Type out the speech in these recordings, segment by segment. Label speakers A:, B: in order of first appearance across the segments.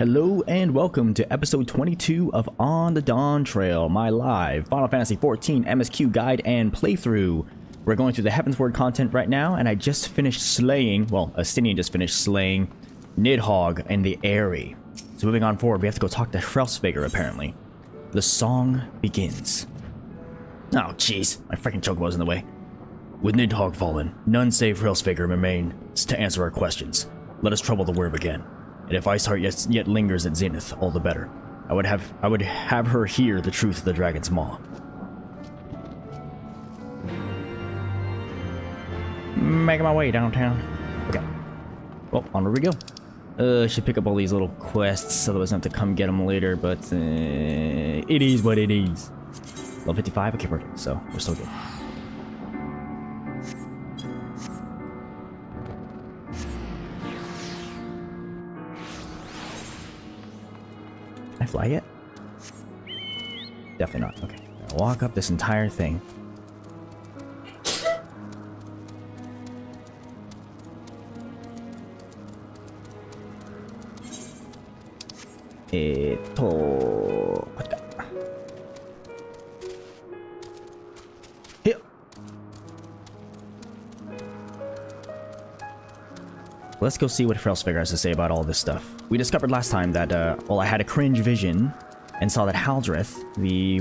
A: Hello and welcome to episode 22 of On the Dawntrail, my live Final Fantasy XIV MSQ guide and playthrough. We're going through the Heavensward content right now, and I just finished slaying, well, Astinian just finished slaying Nidhogg and the Airy. So moving on forward, we have to go talk to Frelsvager apparently. The song begins. Oh jeez, my freaking chocobo's in the way. With Nidhogg fallen, none save Frelsvager remain to answer our questions. Let us trouble the worm again. And if Iceheart yet lingers at Zenith, all the better. I would have her hear the truth of the dragon's maw. Making my way downtown. Okay. Well, onward we go. Should pick up all these little quests, otherwise I have to come get them later, but it is what it is. Level 55, okay, perfect. So, we're still good. Can I fly yet? Definitely not. Okay. I'll walk up this entire thing. Here. Let's go see what Frelsvager has to say about all this stuff. We discovered last time that, well, I had a cringe vision and saw that Haldreth,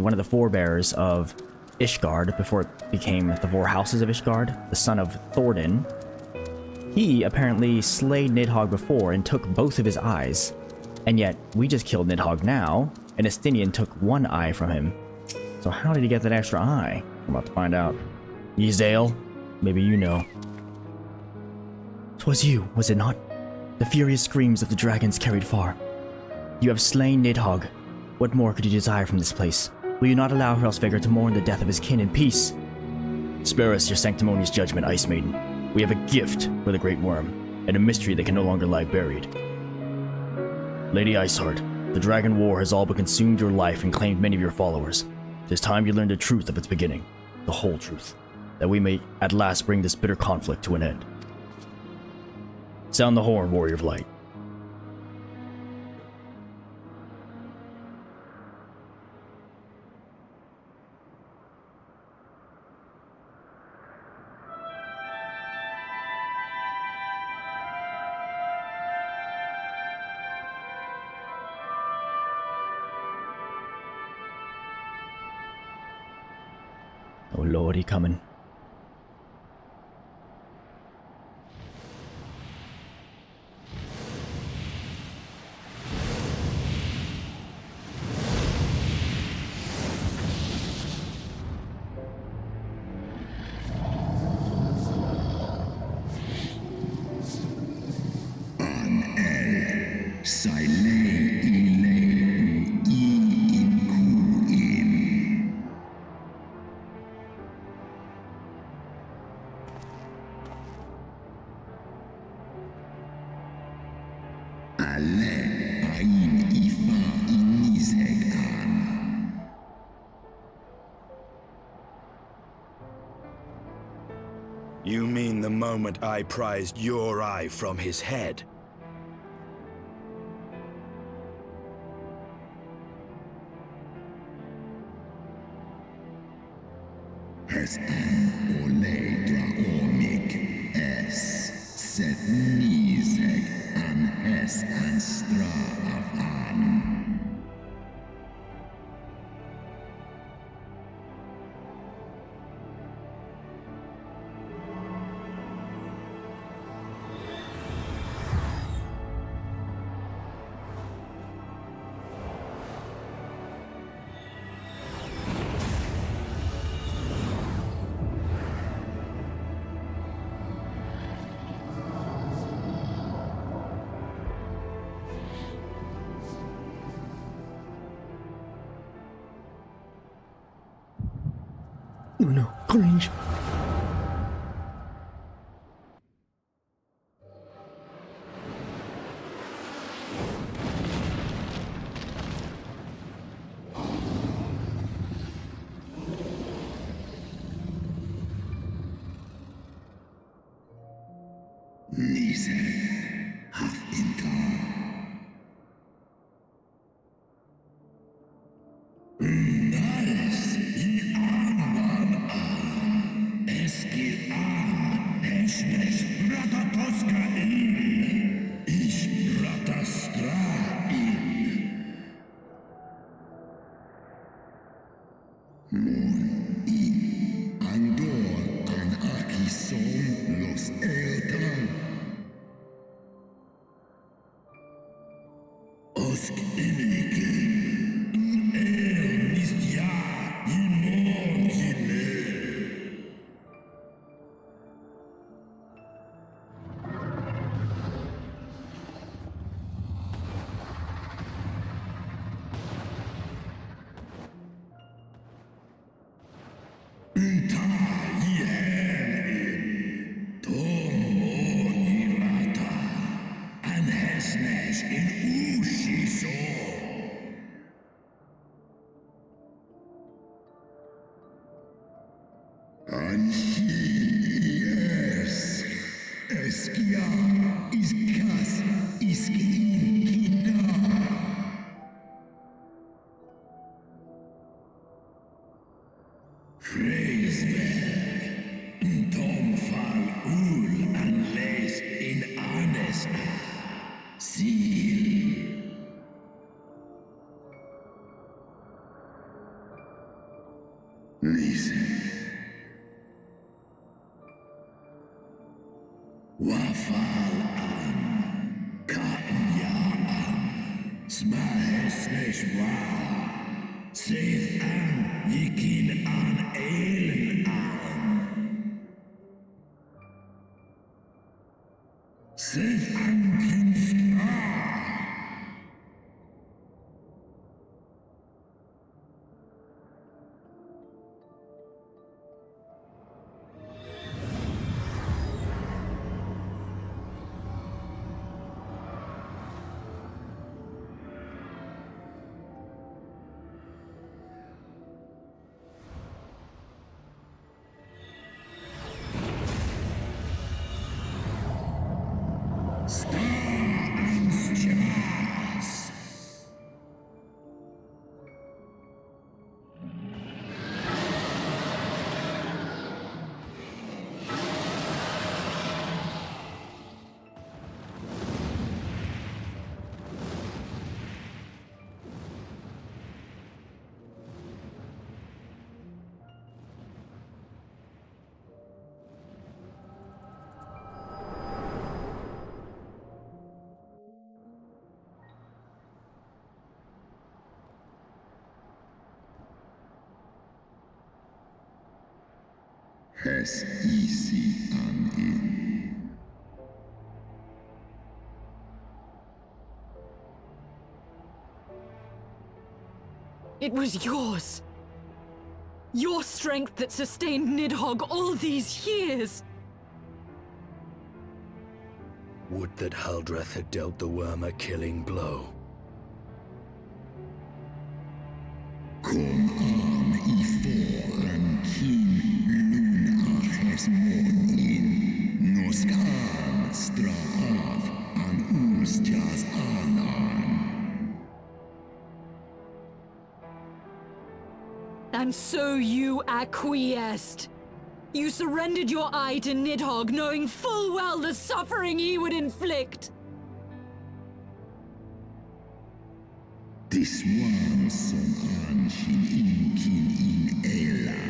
A: one of the forebears of Ishgard, before it became the Four Houses of Ishgard, the son of Thordan, he apparently slayed Nidhogg before and took both of his eyes. And yet, we just killed Nidhogg now, and Astinian took one eye from him. So how did he get that extra eye? I'm about to find out. Yzael, maybe you know. 'Twas you, was it not? The furious screams of the dragons carried far. You have slain Nidhogg. What more could you desire from this place? Will you not allow Frelsvager to mourn the death of his kin in peace? Spare us your sanctimonious judgment, Ice Maiden. We have a gift for the Great Worm, and a mystery that can no longer lie buried. Lady Iceheart, the Dragon War has all but consumed your life and claimed many of your followers. It is time you learned the truth of its beginning, the whole truth, that we may at last bring this bitter conflict to an end. Sound the horn, Warrior of Light. Oh Lord, he coming.
B: You mean the moment I prized your eye from his head?
A: Oh no, cringe.
C: Nise hath entered. Has easy an in.
D: It was yours. Your strength that sustained Nidhogg all these years.
B: Would that Haldreth had dealt the worm a killing blow.
C: Kom an I foran King Lunaches mon in. Noskan strav an Ulstjas anan.
D: And so you acquiesced. You surrendered your eye to Nidhogg, knowing full well the suffering he would inflict.
C: This one som an shin in kin in Ela.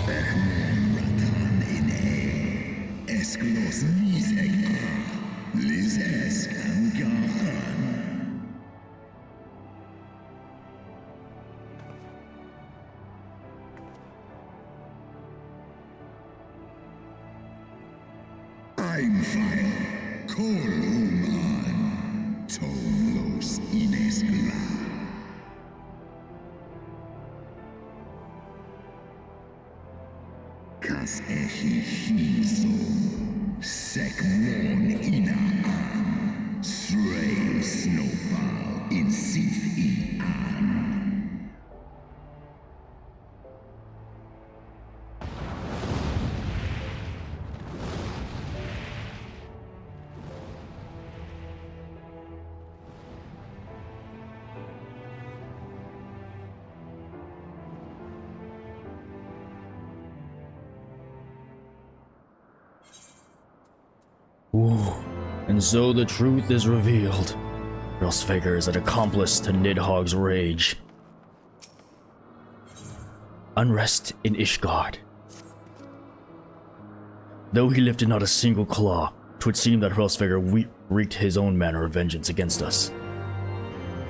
C: Echmon ratan in E. Esklos miseg a. Liz esk an gaan. I'm fire, colum an, tomlos ineskla. Kas echi hinso, sek mon ina an, stray snowfall in sith I an.
A: Ooh. And so the truth is revealed. Hrolsvegr is an accomplice to Nidhogg's rage. Unrest in Ishgard. Though he lifted not a single claw, 'twould seem that Hrolsvegr wreaked his own manner of vengeance against us.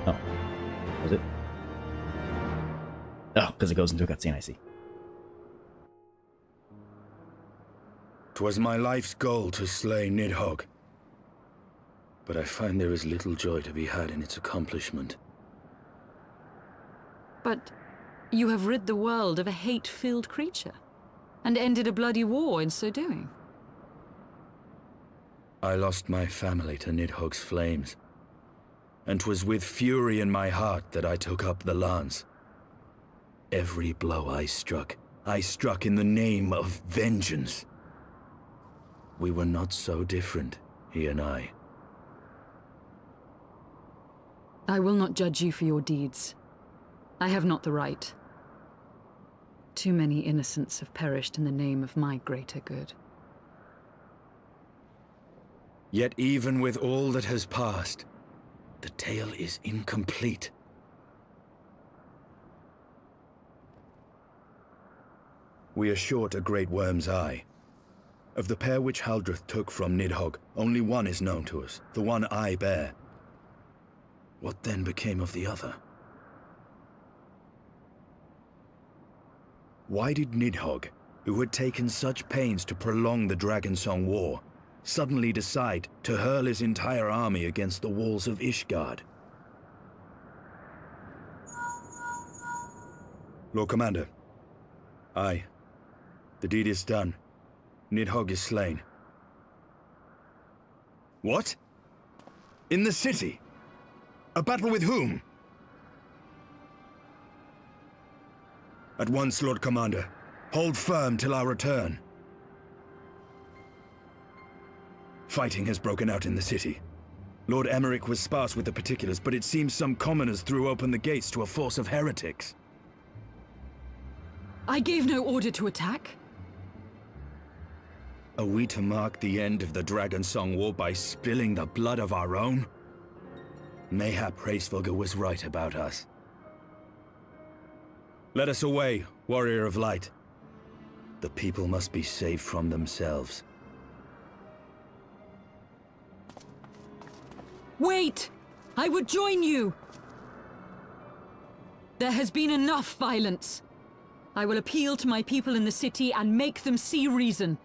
A: Oh. Was it? Oh, because it goes into a cutscene, I see.
B: 'Twas my life's goal to slay Nidhogg, but I find there is little joy to be had in its accomplishment.
D: But you have rid the world of a hate-filled creature, and ended a bloody war in so doing.
B: I lost my family to Nidhogg's flames, and 'twas with fury in my heart that I took up the lance. Every blow I struck in the name of vengeance. We were not so different, he and I.
D: I will not judge you for your deeds. I have not the right. Too many innocents have perished in the name of my greater good.
B: Yet even with all that has passed, the tale is incomplete. We are short a great worm's eye. Of the pair which Haldreth took from Nidhogg, only one is known to us, the one I bear. What then became of the other? Why did Nidhogg, who had taken such pains to prolong the Dragonsong War, suddenly decide to hurl his entire army against the walls of Ishgard? Lord Commander. Aye. The deed is done. Nidhogg is slain. What? In the city? A battle with whom? At once, Lord Commander. Hold firm till our return. Fighting has broken out in the city. Lord Emmerich was sparse with the particulars, but it seems some commoners threw open the gates to a force of heretics.
D: I gave no order to attack.
B: Are we to mark the end of the Dragonsong War by spilling the blood of our own? Mayhap Hrolsvegr was right about us. Let us away, Warrior of Light. The people must be saved from themselves.
D: Wait! I would join you! There has been enough violence. I will appeal to my people in the city and make them see reason.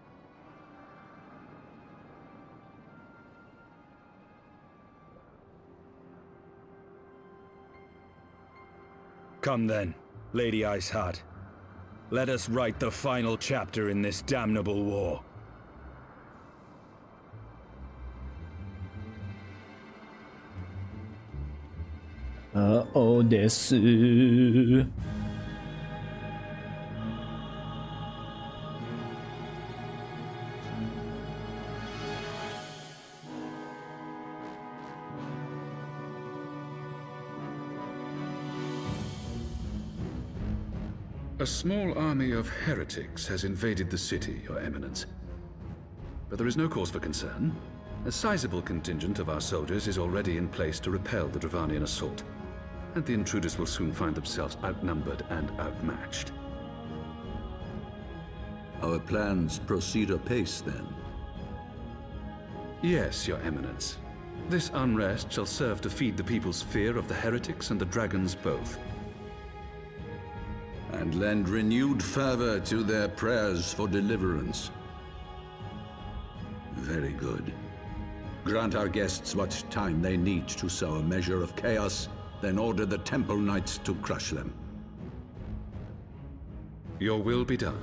B: Come then, Lady Iceheart. Let us write the final chapter in this damnable war.
A: Desu.
E: A small army of heretics has invaded the city, Your Eminence. But there is no cause for concern. A sizable contingent of our soldiers is already in place to repel the Dravanian assault, and the intruders will soon find themselves outnumbered and outmatched.
F: Our plans proceed apace, then?
E: Yes, Your Eminence. This unrest shall serve to feed the people's fear of the heretics and the dragons both.
F: And lend renewed fervor to their prayers for deliverance. Very good. Grant our guests what time they need to sow a measure of chaos, then order the Temple Knights to crush them.
E: Your will be done.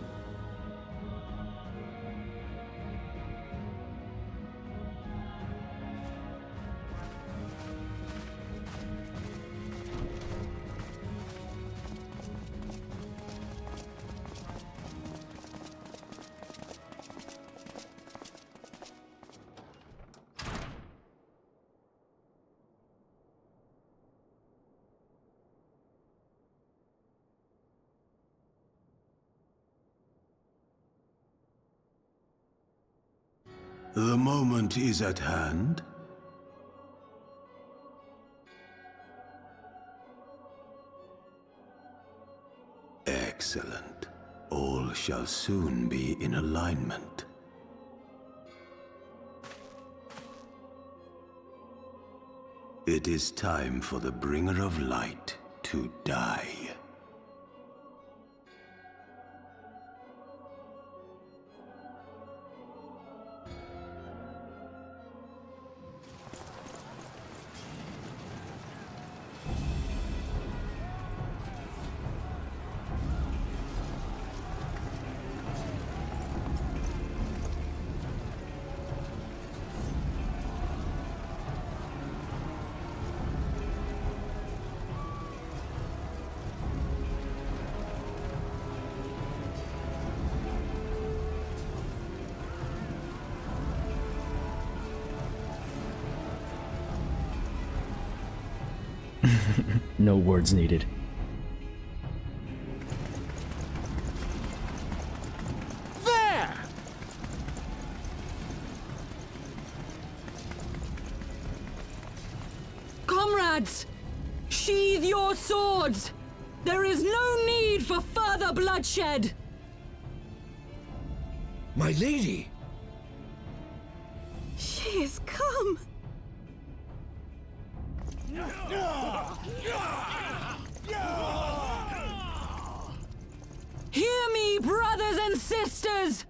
G: The moment is at hand.
C: shall soon be in alignment. It is time for the Bringer of Light to die.
A: No words needed.
G: There!
D: Comrades! Sheathe your swords! There is no need for further bloodshed!
B: My lady!
D: She is come! Hear me, brothers and sisters!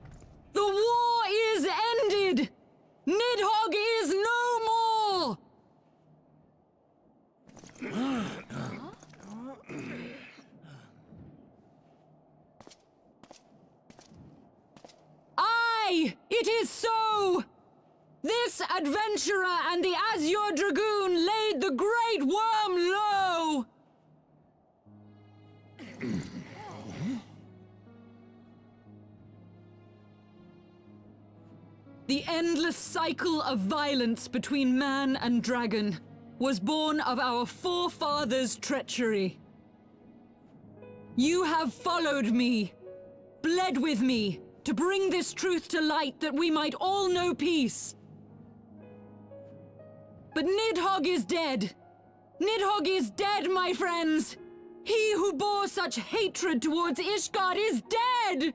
D: The war is ended! Nidhogg is no more! Aye, it is so! This adventurer and the Azure Dragoon laid the Great Worm low! The endless cycle of violence between man and dragon was born of our forefathers' treachery. You have followed me, bled with me, to bring this truth to light that we might all know peace. But Nidhogg is dead. Nidhogg is dead, my friends! He who bore such hatred towards Ishgard is dead!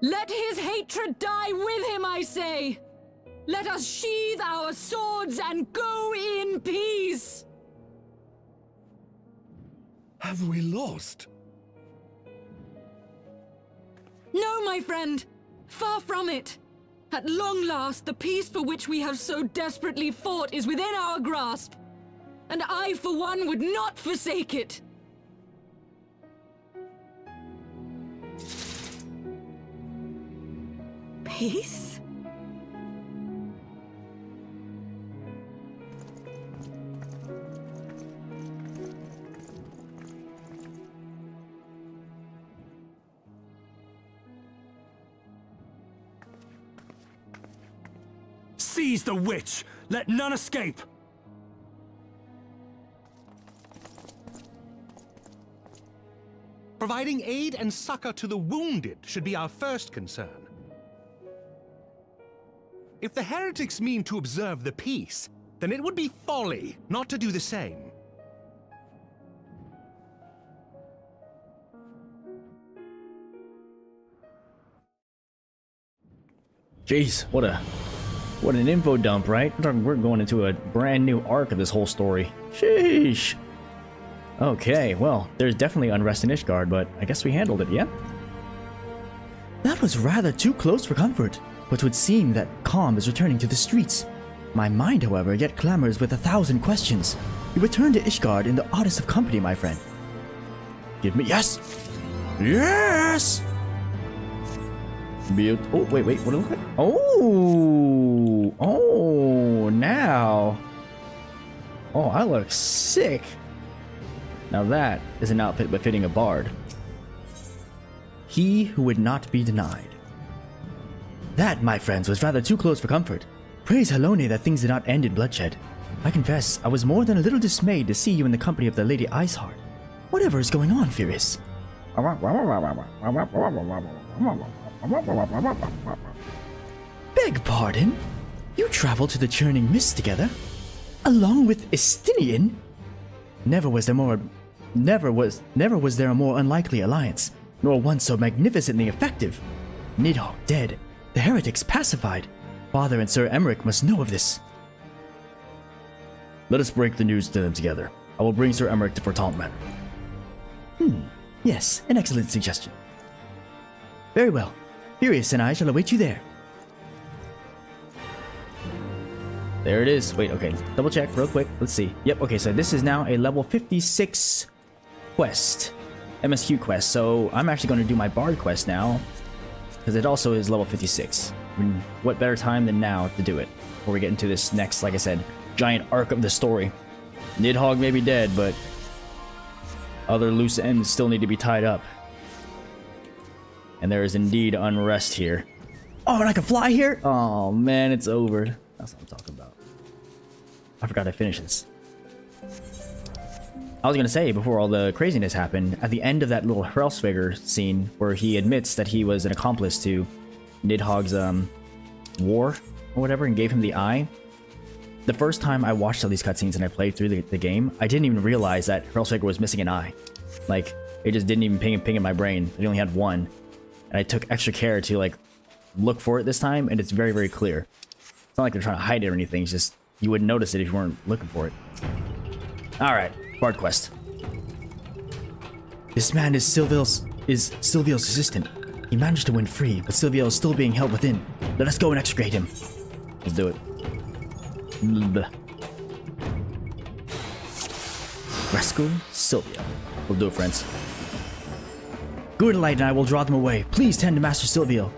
D: Let his hatred die with him, I say! Let us sheathe our swords and go in peace!
B: Have we lost?
D: No, my friend! Far from it! At long last, the peace for which we have so desperately fought is within our grasp, and I, for one, would not forsake it! Peace?
G: Seize the witch! Let none escape! Providing aid and succor to the wounded should be our first concern. If the heretics mean to observe the peace, then it would be folly not to do the same.
A: Jeez, what an info dump, right? We're going into a brand new arc of this whole story. Sheesh. Okay, well, there's definitely unrest in Ishgard, but I guess we handled it, yeah? That was rather too close for comfort, but it would seem that calm is returning to the streets. My mind, however, yet clamors with 1,000 questions. You return to Ishgard in the oddest of company, my friend. Give me— yes! Yes! Oh, wait, what do it look like? Oh, now. Oh, I look sick. Now that is an outfit befitting a bard. He who would not be denied. That, my friends, was rather too close for comfort. Praise Helone that things did not end in bloodshed. I confess, I was more than a little dismayed to see you in the company of the Lady Iceheart. Whatever is going on, Furious? Beg pardon? You traveled to the Churning Mist together? Along with Estinian? Never was there more Never was there a more unlikely alliance, nor one so magnificently effective. Nidhogg dead, the heretics pacified. Father and Sir Emmerich must know of this. Let us break the news to them together. I will bring Sir Emmerich to Fortalt Manor. Yes, an excellent suggestion. Very well. Furious and I shall await you there. There it is. Wait, okay. Double check real quick. Let's see. Yep, okay, so this is now a level 56 quest. MSQ quest. So I'm actually going to do my Bard quest now, because it also is level 56. I mean, what better time than now to do it, before we get into this next, like I said, giant arc of the story. Nidhogg may be dead, but other loose ends still need to be tied up. And there is indeed unrest here. Oh, and I can fly here? Oh man, it's over. That's what I'm talking about. I forgot to finish this. I was gonna say, before all the craziness happened, at the end of that little Hraelsvigr scene, where he admits that he was an accomplice to Nidhogg's war, or whatever, and gave him the eye. The first time I watched all these cutscenes and I played through the game, I didn't even realize that Hraelsvigr was missing an eye. Like, it just didn't even ping in my brain. It only had one. And I took extra care to, like, look for it this time, and it's very, very clear. It's not like they're trying to hide it or anything, it's just, you wouldn't notice it if you weren't looking for it. Alright, Bard quest. This man is Sylviel's assistant. He managed to win free, but Sylviel is still being held within. Let us go and extricate him. Let's do it. Bleh. Rescue Sylviel. We'll do it, friends. Goodlight and I will draw them away. Please tend to Master Sylviel.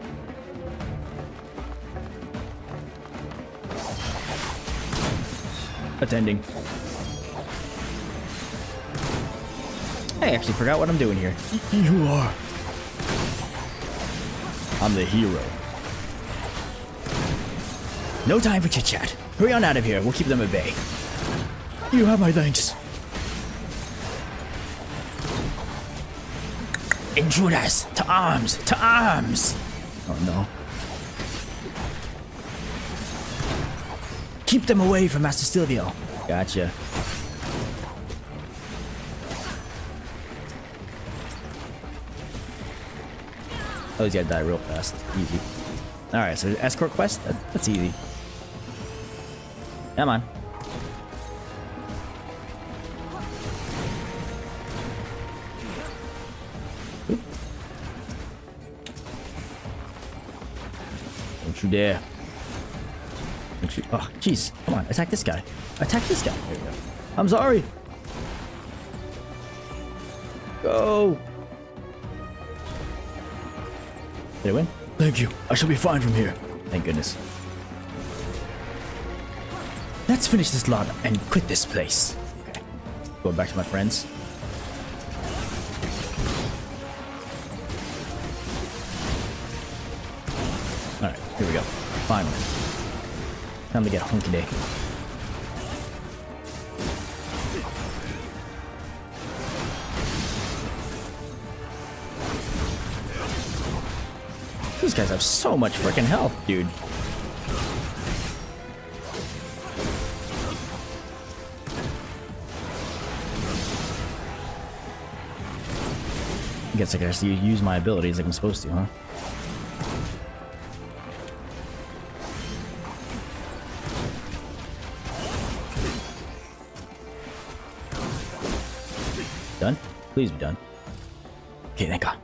A: Attending. I actually forgot what I'm doing here. You are. I'm the hero. No time for chit-chat. Hurry on out of here. We'll keep them at bay. You have my thanks. Intruders! To arms! To arms! Oh no. Keep them away from Master Sylviel. Gotcha. Oh, he's gotta die real fast. Easy. Alright, so escort quest? That's easy. Come on. Oop. Don't you dare. Don't you. Oh, jeez. Come on, attack this guy. Attack this guy. There we go. I'm sorry. Go. Did I win? Thank you. I shall be fine from here. Thank goodness. Let's finish this lot and quit this place. Okay. Going back to my friends. Alright, here we go. Finally. Time to get hunky day. These guys have so much freaking health, dude. I guess I can actually use my abilities like I'm supposed to, huh? Done? Please be done. Okay, thank God.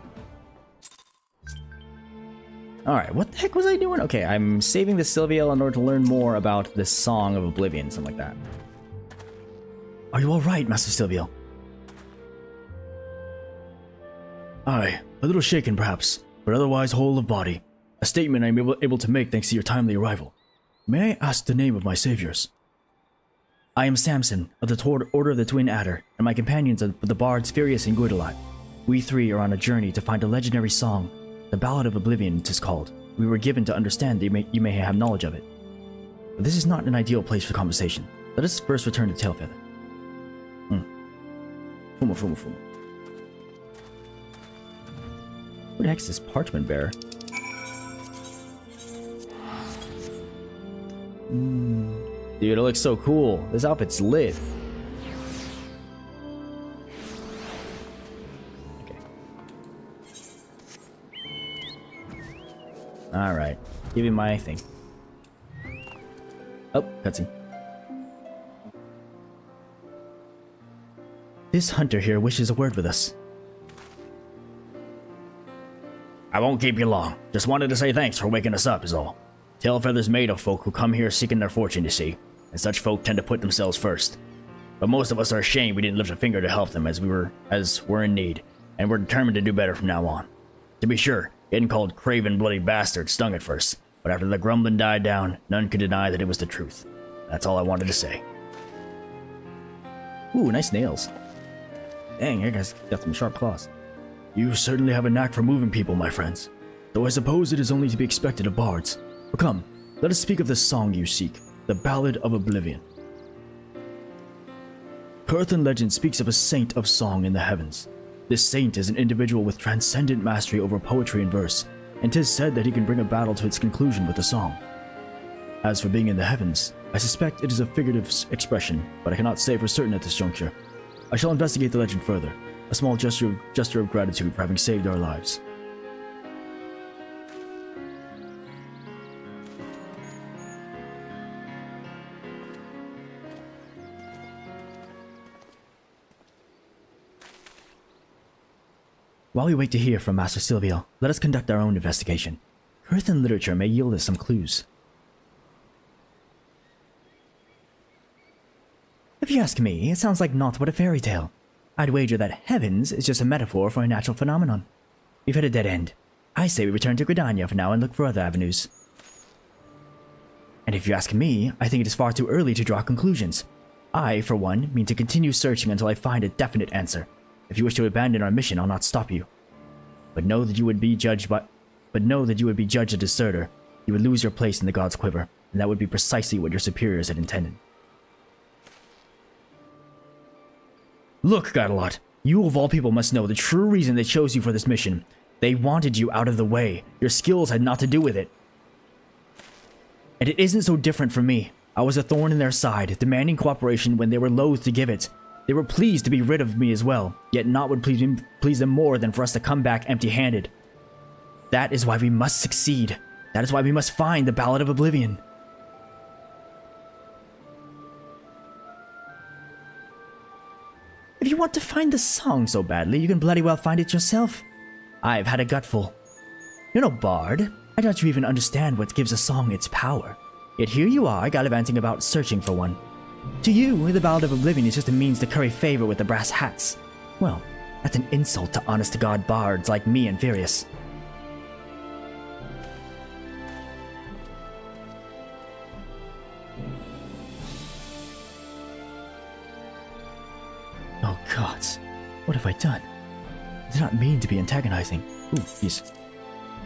A: Alright, what the heck was I doing? Okay, I'm saving the Sylviel in order to learn more about the Song of Oblivion, something like that. Are you alright, Master Sylviel? Aye, a little shaken perhaps, but otherwise whole of body. A statement I am able to make thanks to your timely arrival. May I ask the name of my saviors? I am Samson, of the Order of the Twin Adder, and my companions are the bards Furious and Guidelot. We three are on a journey to find a legendary song. The Ballad of Oblivion, 'tis called. We were given to understand that you may have knowledge of it. But this is not an ideal place for conversation. Let us first return to Tailfeather. Fumo. Who the heck is this parchment bearer? Dude, it looks so cool. This outfit's lit. Give you my thing. Oh, cutscene. This hunter here wishes a word with us. I won't keep you long. Just wanted to say thanks for waking us up is all. Tailfeather's made of folk who come here seeking their fortune, you see, and such folk tend to put themselves first. But most of us are ashamed we didn't lift a finger to help them as we're in need, and we're determined to do better from now on. To be sure, getting called craven bloody bastard stung at first, but after the grumbling died down, none could deny that it was the truth. That's all I wanted to say. Ooh, nice nails. Dang, you guys got some sharp claws. You certainly have a knack for moving people, my friends. Though I suppose it is only to be expected of bards. But come, let us speak of this song you seek, the Ballad of Oblivion. Curthan legend speaks of a saint of song in the heavens. This saint is an individual with transcendent mastery over poetry and verse, and 'tis said that he can bring a battle to its conclusion with a song. As for being in the heavens, I suspect it is a figurative expression, but I cannot say for certain at this juncture. I shall investigate the legend further, a small gesture of gratitude for having saved our lives. While we wait to hear from Master Silvio, let us conduct our own investigation. Curthan literature may yield us some clues. If you ask me, it sounds like naught but a fairy tale. I'd wager that heavens is just a metaphor for a natural phenomenon. We've hit a dead end. I say we return to Gridania for now and look for other avenues. And if you ask me, I think it is far too early to draw conclusions. I, for one, mean to continue searching until I find a definite answer. If you wish to abandon our mission, I'll not stop you. But know that you would be judged a deserter. You would lose your place in the god's quiver, and that would be precisely what your superiors had intended. Look, Gardelot, you of all people must know the true reason they chose you for this mission. They wanted you out of the way. Your skills had naught to do with it. And it isn't so different for me. I was a thorn in their side, demanding cooperation when they were loath to give it. They were pleased to be rid of me as well, yet naught would please them more than for us to come back empty-handed. That is why we must succeed. That is why we must find the Ballad of Oblivion. If you want to find the song so badly, you can bloody well find it yourself. I've had a gutful. You're no bard. I doubt you even understand what gives a song its power. Yet here you are, gallivanting about searching for one. To you, the Ballad of Oblivion is just a means to curry favor with the brass hats. Well, that's an insult to honest-to-God bards like me and Furious. Oh gods, what have I done? I did not mean to be antagonizing. Ooh, jeez.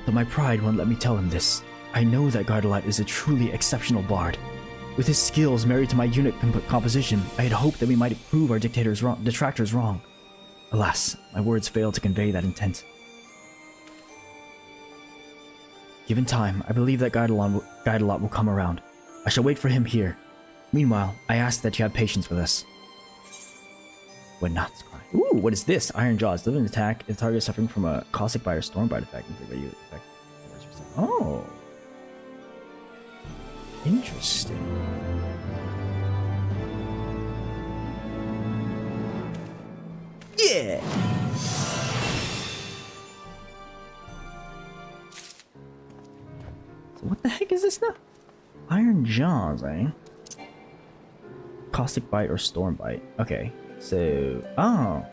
A: But my pride won't let me tell him this. I know that Gardelot is a truly exceptional bard. With his skills married to my unit composition, I had hoped that we might prove our detractors wrong. Alas, my words failed to convey that intent. Given time, I believe that Gardelot will come around. I shall wait for him here. Meanwhile, I ask that you have patience with us. When Gnaths cry. Ooh, what is this? Iron Jaws. Deliver an attack. The target is suffering from a caustic bite or storm bite effect. Oh. Interesting. Yeah! So what the heck is this now? Iron Jaws, eh? Caustic bite or storm bite. Okay. So, oh.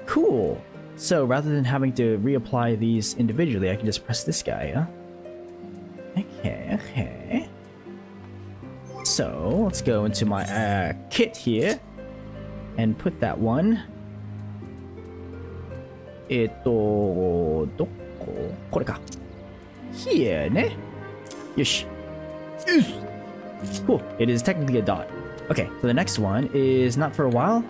A: Cool. So rather than having to reapply these individually, I can just press this guy, huh? Okay. So, let's go into my kit here and put that one. どこ? これか. Here ね. Yosh. Cool. It is technically a dot. Okay, so the next one is not for a while.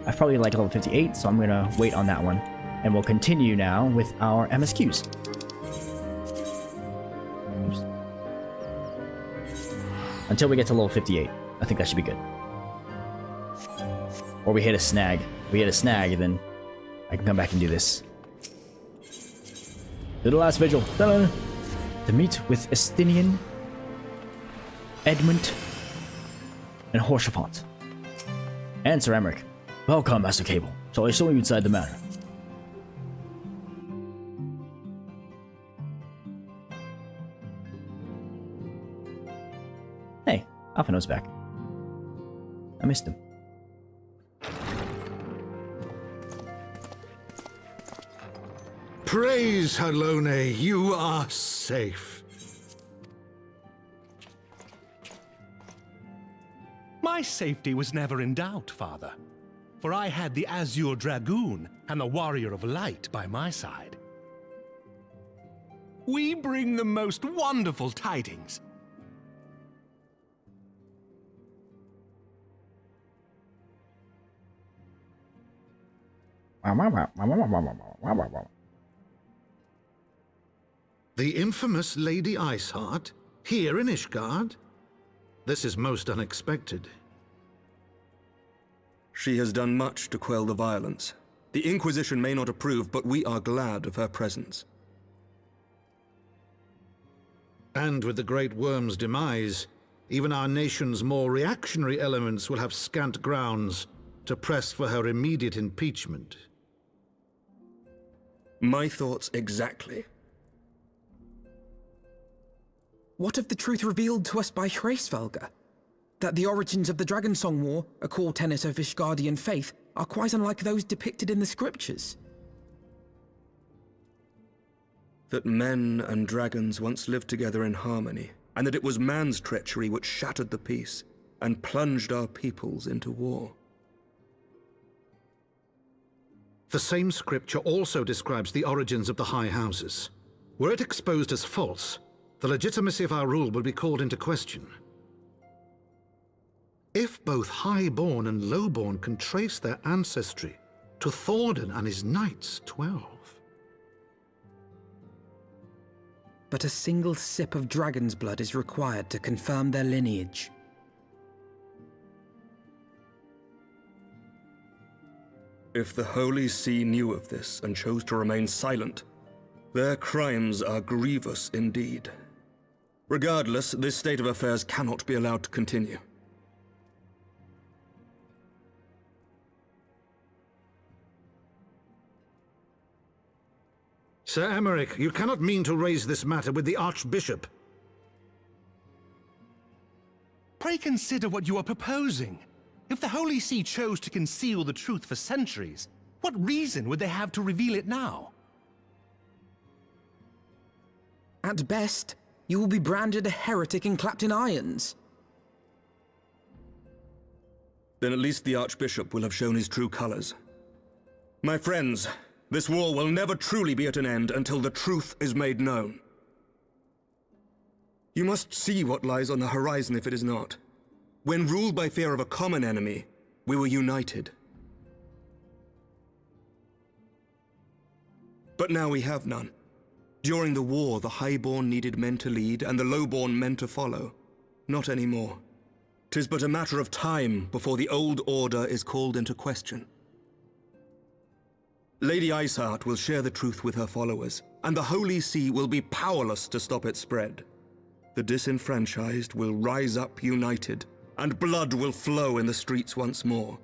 A: I've probably like level 58, so I'm gonna wait on that one. And we'll continue now with our MSQs. Oops. Until we get to level 58. I think that should be good. Or we hit a snag. If we hit a snag, then I can come back and do this. To the last vigil. Ta-da! to meet with Estinian, Edmund, and Horshaphant. And Sir Emmerich. Welcome, Master Cable. Shall I show you inside the manor? Hey, Alphino's back. I missed him.
H: Praise Halone, you are safe.
G: My safety was never in doubt, Father. For I had the Azure Dragoon and the Warrior of Light by my side. We bring the most wonderful tidings.
H: The infamous Lady Iceheart, here in Ishgard? This is most unexpected.
I: She has done much to quell the violence. The Inquisition may not approve, but we are glad of her presence.
H: And with the Great Worm's demise, even our nation's more reactionary elements will have scant grounds to press for her immediate impeachment.
I: My thoughts exactly.
J: What of the truth revealed to us by Hraesvelga? That the origins of the Dragonsong War, a core tenet of Ishgardian faith, are quite unlike those depicted in the scriptures.
I: That men and dragons once lived together in harmony, and that it was man's treachery which shattered the peace and plunged our peoples into war.
H: The same scripture also describes the origins of the High Houses. Were it exposed as false, the legitimacy of our rule would be called into question. If both Highborn and Lowborn can trace their ancestry to Thordan and his Knights 12.
J: But a single sip of dragon's blood is required to confirm their lineage.
I: If the Holy See knew of this and chose to remain silent, their crimes are grievous indeed. Regardless, this state of affairs cannot be allowed to continue.
H: Sir Emmerich, you cannot mean to raise this matter with the Archbishop.
G: Pray consider what you are proposing. If the Holy See chose to conceal the truth for centuries, what reason would they have to reveal it now?
J: At best, you will be branded a heretic and clapped in irons.
I: Then at least the Archbishop will have shown his true colors. My friends, this war will never truly be at an end until the truth is made known. You must see what lies on the horizon if it is not. When ruled by fear of a common enemy, we were united. But now we have none. During the war, the Highborn needed men to lead, and the Lowborn men to follow. Not anymore. 'Tis but a matter of time before the old order is called into question. Lady Iceheart will share the truth with her followers, and the Holy See will be powerless to stop its spread. The disenfranchised will rise up united, and blood will flow in the streets once more.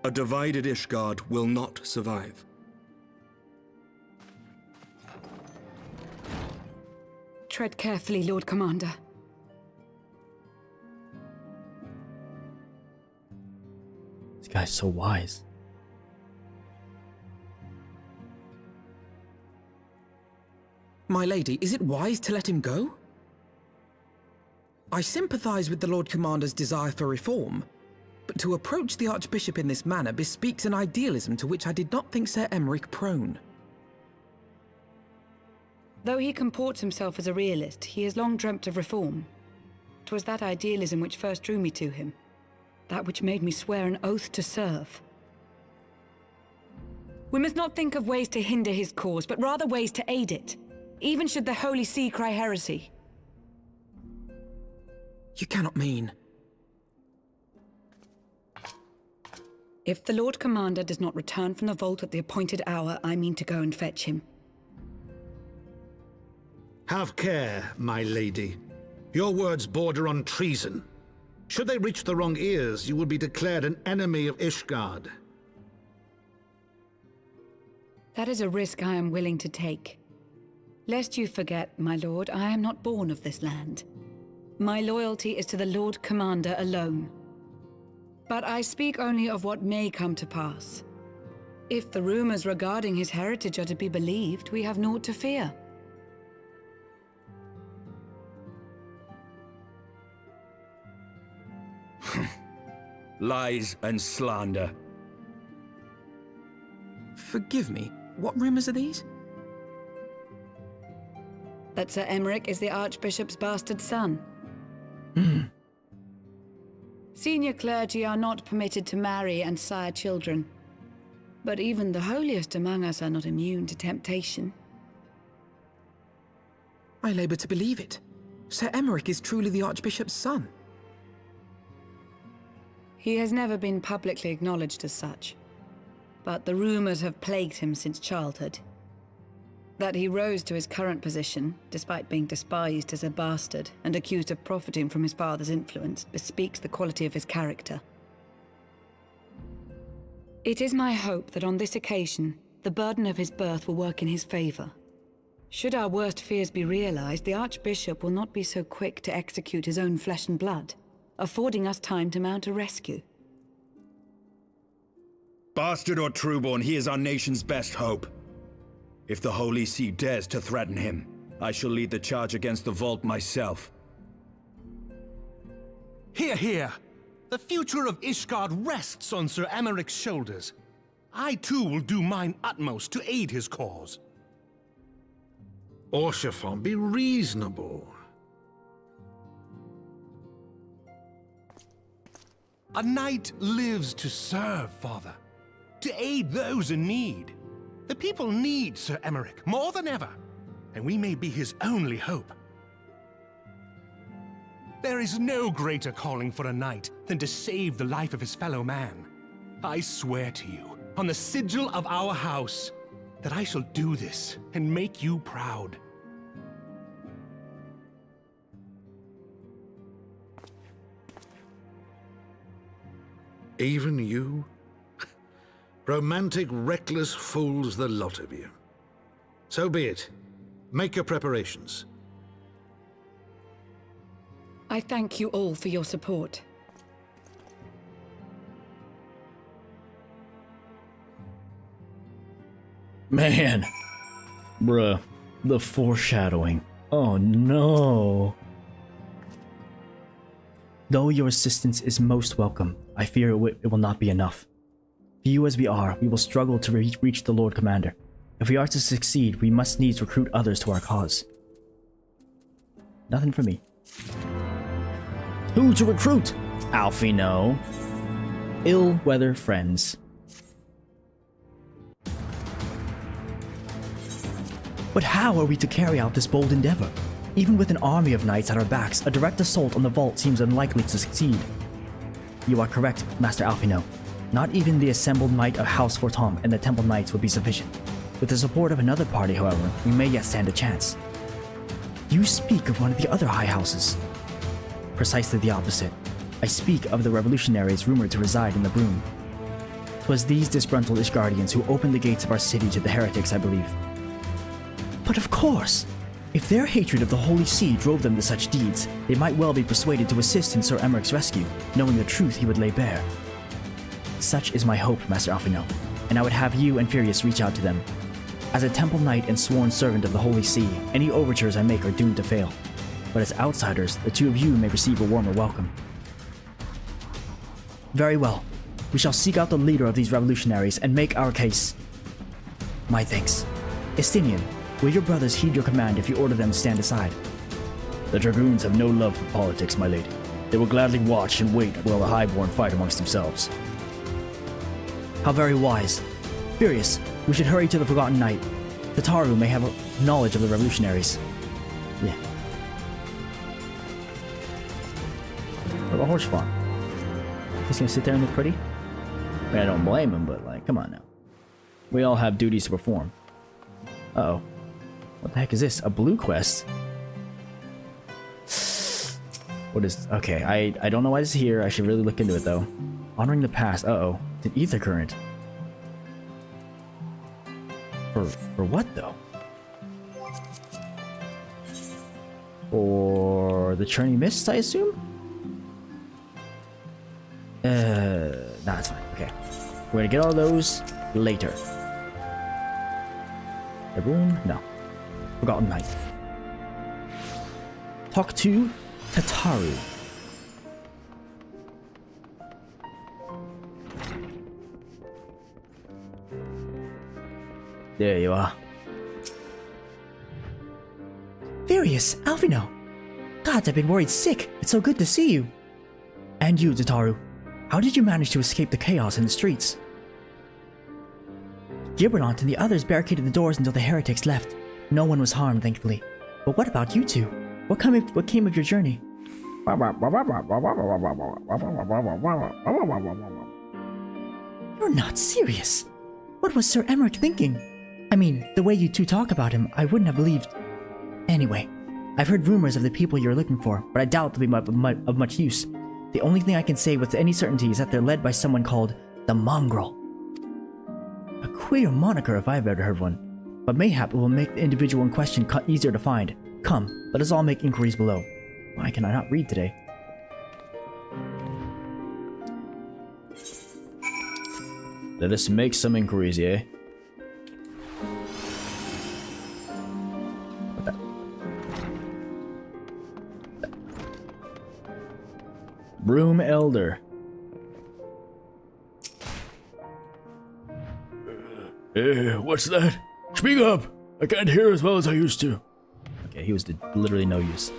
I: A divided Ishgard will not survive.
D: Tread carefully, Lord Commander.
A: This guy's so wise.
J: My lady, is it wise to let him go? I sympathize with the Lord Commander's desire for reform, but to approach the Archbishop in this manner bespeaks an idealism to which I did not think Sir Emmerich prone.
K: Though he comports himself as a realist, he has long dreamt of reform. 'Twas that idealism which first drew me to him, that which made me swear an oath to serve. We must not think of ways to hinder his cause, but rather ways to aid it, even should the Holy See cry heresy.
J: You cannot mean...
K: If the Lord Commander does not return from the vault at the appointed hour, I mean to go and fetch him.
H: Have care, my lady. Your words border on treason. Should they reach the wrong ears, you will be declared an enemy of Ishgard.
K: That is a risk I am willing to take. Lest you forget, my lord, I am not born of this land. My loyalty is to the Lord Commander alone. But I speak only of what may come to pass. If the rumors regarding his heritage are to be believed, we have naught to fear.
B: Lies and slander.
J: Forgive me, what rumors are these?
K: That Sir Emmerich is the Archbishop's bastard son. Senior clergy are not permitted to marry and sire children. But even the holiest among us are not immune to temptation.
J: I labor to believe it. Sir Emmerich is truly the Archbishop's son.
K: He has never been publicly acknowledged as such. But the rumors have plagued him since childhood. That he rose to his current position, despite being despised as a bastard and accused of profiting from his father's influence, bespeaks the quality of his character. It is my hope that on this occasion, the burden of his birth will work in his favor. Should our worst fears be realized, the Archbishop will not be so quick to execute his own flesh and blood, affording us time to mount a rescue.
B: Bastard or trueborn, he is our nation's best hope. If the Holy See dares to threaten him, I shall lead the charge against the vault myself.
G: Hear, hear! The future of Ishgard rests on Sir Emmerich's shoulders. I too will do mine utmost to aid his cause.
H: Orshafon, be reasonable.
G: A knight lives to serve, Father. To aid those in need. The people need Sir Emmerich more than ever, and we may be his only hope. There is no greater calling for a knight than to save the life of his fellow man. I swear to you, on the sigil of our house, that I shall do this and make you proud.
H: Even you? Romantic, reckless fools, the lot of you. So be it. Make your preparations.
K: I thank you all for your support.
A: Man. Bruh. The foreshadowing. Oh no. Though your assistance is most welcome, I fear it will not be enough. Few as we are, we will struggle to reach the Lord Commander. If we are to succeed, we must needs recruit others to our cause. Nothing for me. Who to recruit? Alfie, no. Ill-weather friends. But how are we to carry out this bold endeavor? Even with an army of knights at our backs, a direct assault on the vault seems unlikely to succeed. You are correct, Master Alfino. Not even the assembled might of House Fortom and the Temple Knights would be sufficient. With the support of another party, however, we may yet stand a chance. You speak of one of the other high houses. Precisely the opposite. I speak of the revolutionaries rumored to reside in the Broom. 'Twas these disgruntled Ishgardians who opened the gates of our city to the heretics, I believe. But of course! If their hatred of the Holy See drove them to such deeds, they might well be persuaded to assist in Sir Emmerich's rescue, knowing the truth he would lay bare. Such is my hope, Master Alfino, and I would have you and Furious reach out to them. As a Temple Knight and sworn servant of the Holy See, any overtures I make are doomed to fail. But as outsiders, the two of you may receive a warmer welcome. Very well. We shall seek out the leader of these revolutionaries and make our case. My thanks. Estinian, will your brothers heed your command if you order them to stand aside? The Dragoons have no love for politics, my lady. They will gladly watch and wait while the Highborn fight amongst themselves. How very wise. Furious, we should hurry to the Forgotten Knight. Tataru may have knowledge of the revolutionaries. Yeah. What about Horse Farm? He's gonna sit there and look pretty? mean, I don't blame him, but like, come on now. We all have duties to perform. Uh-oh. What the heck is this? A blue quest? What is... Okay, I don't know why it's here. I should really look into it, though. Honoring the past. Uh-oh. It's an ether current. For what, though? For the churning mists, I assume? Nah, it's fine. Okay. We're gonna get all those later. The room? No. Forgotten Night. Talk to Tataru. There you are.
L: Furious, Alphino. Gods, I've been worried sick. It's so good to see you. And you, Tataru. How did you manage to escape the chaos in the streets? Gibbernaut and the others barricaded the doors until the heretics left. No one was harmed, thankfully. But what about you two? What came of your journey? You're not serious. What was Sir Emmerich thinking? I mean, the way you two talk about him, I wouldn't have believed. Anyway, I've heard rumors of the people you're looking for, but I doubt they'll be of much use. The only thing I can say with any certainty is that they're led by someone called the Mongrel. A queer moniker if I've ever heard one, but mayhap it will make the individual in question easier to find. Come, let us all make inquiries below. Why can I not read today?
A: Let us make some inquiries, yeah? Broom Elder. What's that? Speak up! I can't hear as well as I used to. Okay, he was literally no use.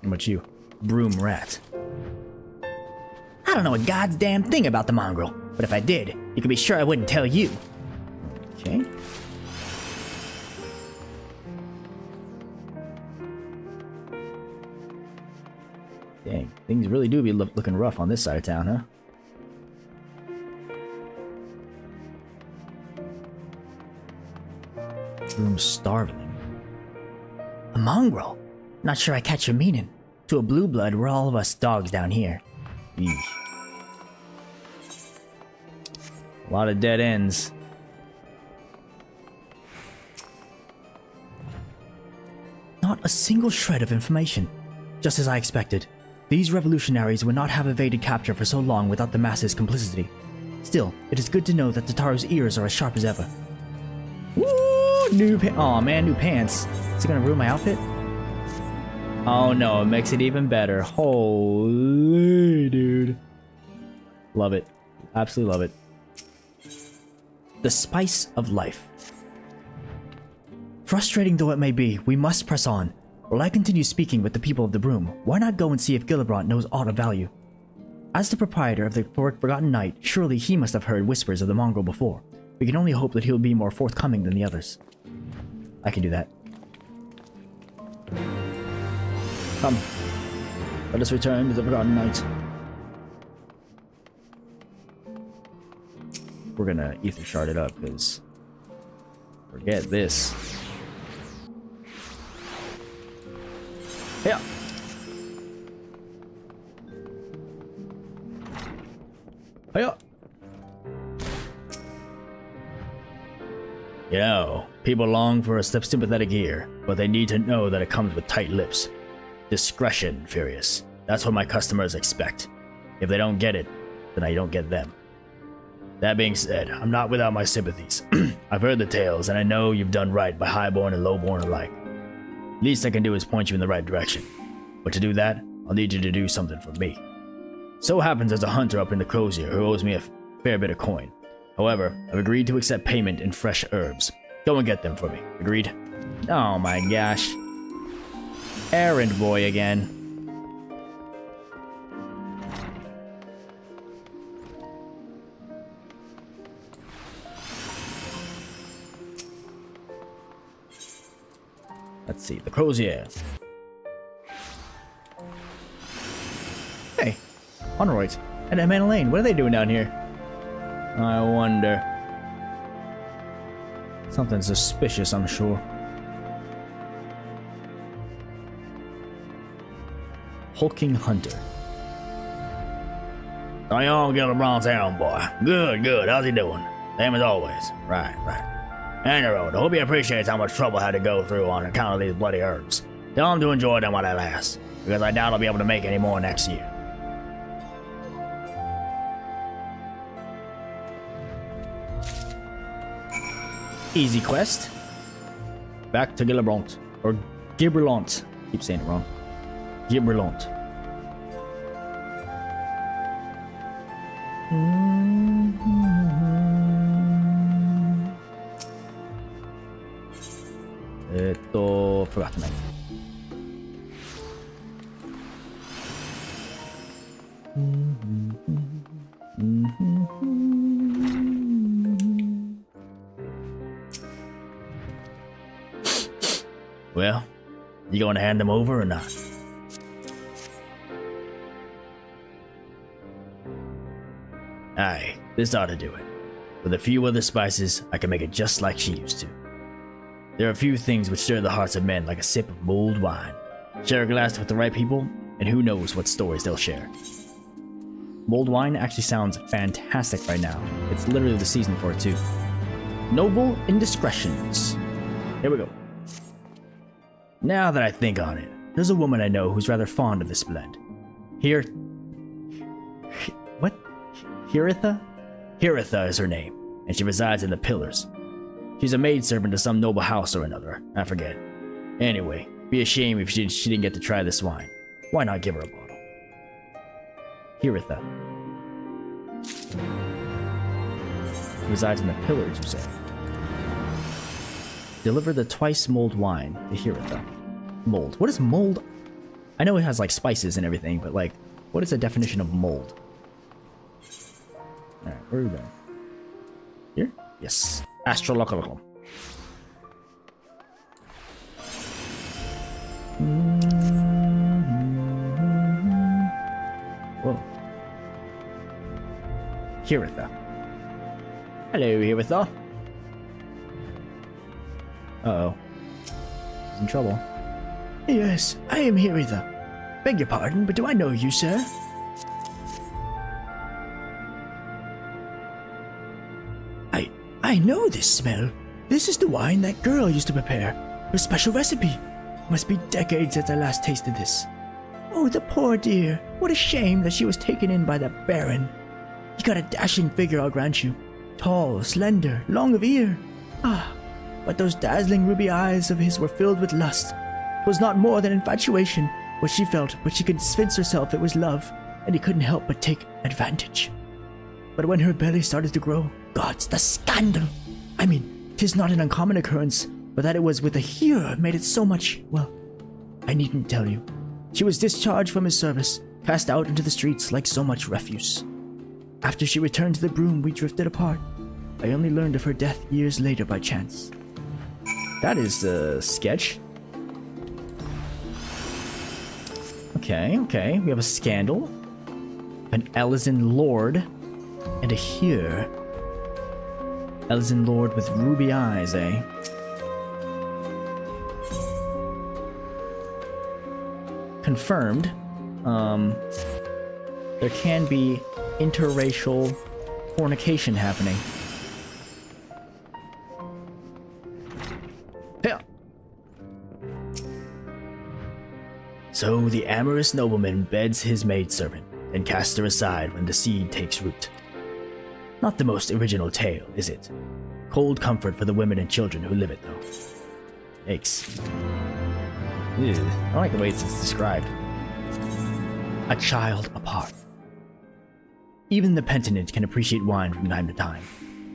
A: How about you? Broom Rat.
L: I don't know a god's damn thing about the Mongrel, but if I did, you can be sure I wouldn't tell you.
A: Okay. Dang, things really do be looking rough on this side of town, huh?
L: Broom Starveling. A mongrel? Not sure I catch your meaning. To a blue blood, we're all of us dogs down here.
A: Eesh. A lot of dead ends.
L: Not a single shred of information. Just as I expected. These revolutionaries would not have evaded capture for so long without the masses' complicity. Still, it is good to know that Tataru's ears are as sharp as ever.
A: Woo! New pants. Aw, man, new pants. Is it gonna ruin my outfit? Oh no, it makes it even better. Holy dude. Love it. Absolutely love it.
L: The spice of life. Frustrating though it may be, we must press on. While I continue speaking with the people of the Broom, why not go and see if Gillibrand knows aught of value? As the proprietor of the Forgotten Night, surely he must have heard whispers of the Mongrel before. We can only hope that he'll be more forthcoming than the others.
A: I can do that. Come. Let us return to the Forgotten Night. We're gonna ether shard it up, because... Forget this. Yeah. Hiya. You know, people long for a sympathetic ear, but they need to know that it comes with tight lips. Discretion, Furious. That's what my customers expect. If they don't get it, then I don't get them. That being said, I'm not without my sympathies. I've heard the tales, and I know you've done right by highborn and lowborn alike. Least I can do is point you in the right direction. But to do that, I'll need you to do something for me. So happens there's a hunter up in the Crozier who owes me a fair bit of coin. However, I've agreed to accept payment in fresh herbs. Go and get them for me. Agreed? Oh my gosh. Errand boy again. Let's see, the Crozier. Hey, Unrest. And Amanda Lane, what are they doing down here? I wonder. Something suspicious, I'm sure. Hulking Hunter. So y'all get LeBron's town, boy. Good, good. How's he doing? Same as always. Right, right. And the road. I hope he appreciates how much trouble I had to go through on account of these bloody herbs. Tell him to enjoy them while they last, because I doubt I'll be able to make any more next year. Easy quest. Back to Gillibrant. Or Gibralont. Keep saying it wrong. Gibralont. Forgot to make. Well, you gonna hand them over or not? Aye, this ought to do it. With a few other spices, I can make it just like she used to. There are a few things which stir the hearts of men like a sip of mulled wine. Share a glass with the right people, and who knows what stories they'll share. Mulled wine actually sounds fantastic right now. It's literally the season for it too. Noble Indiscretions. Here we go. Now that I think on it, there's a woman I know who's rather fond of this blend. What? Hiritha? Hiritha is her name, and she resides in the Pillars. She's a maidservant to some noble house or another, I forget. Anyway, be a shame if she didn't get to try this wine. Why not give her a bottle? Hiritha. Resides in the Pillars, you say? Deliver the twice mulled wine to Hiritha. Mold. What is mold? I know it has like spices and everything, but like, what is the definition of mold? Alright, where are we going? Here? Yes. Astrological. Whoa. Hiritha. Hello, Hiritha. Uh-oh. He's in trouble.
L: Yes, I am Hiritha. Beg your pardon, but do I know you, sir? I know this smell. This is the wine that girl used to prepare. Her special recipe. Must be decades since I last tasted this. Oh, the poor dear. What a shame that she was taken in by that baron. He got a dashing figure, I'll grant you. Tall, slender, long of ear. Ah, but those dazzling ruby eyes of his were filled with lust. 'Twas not more than infatuation, what she felt, but she could convince herself it was love, and he couldn't help but take advantage. But when her belly started to grow, gods, the scandal! I mean, 'tis not an uncommon occurrence, but that it was with a hero made it so much, well, I needn't tell you. She was discharged from his service, cast out into the streets like so much refuse. After she returned to the broom, we drifted apart. I only learned of her death years later by chance.
A: That is a sketch. Okay. We have a scandal, an Elysian Lord, and a Heer. Elysian Lord with ruby eyes, eh? Confirmed. There can be interracial fornication happening. Yeah. So the amorous nobleman beds his maidservant, and casts her aside when the seed takes root. Not the most original tale, is it? Cold comfort for the women and children who live it, though. Yikes. Ew, I don't like the way it's described. A child apart. Even the penitent can appreciate wine from time to time.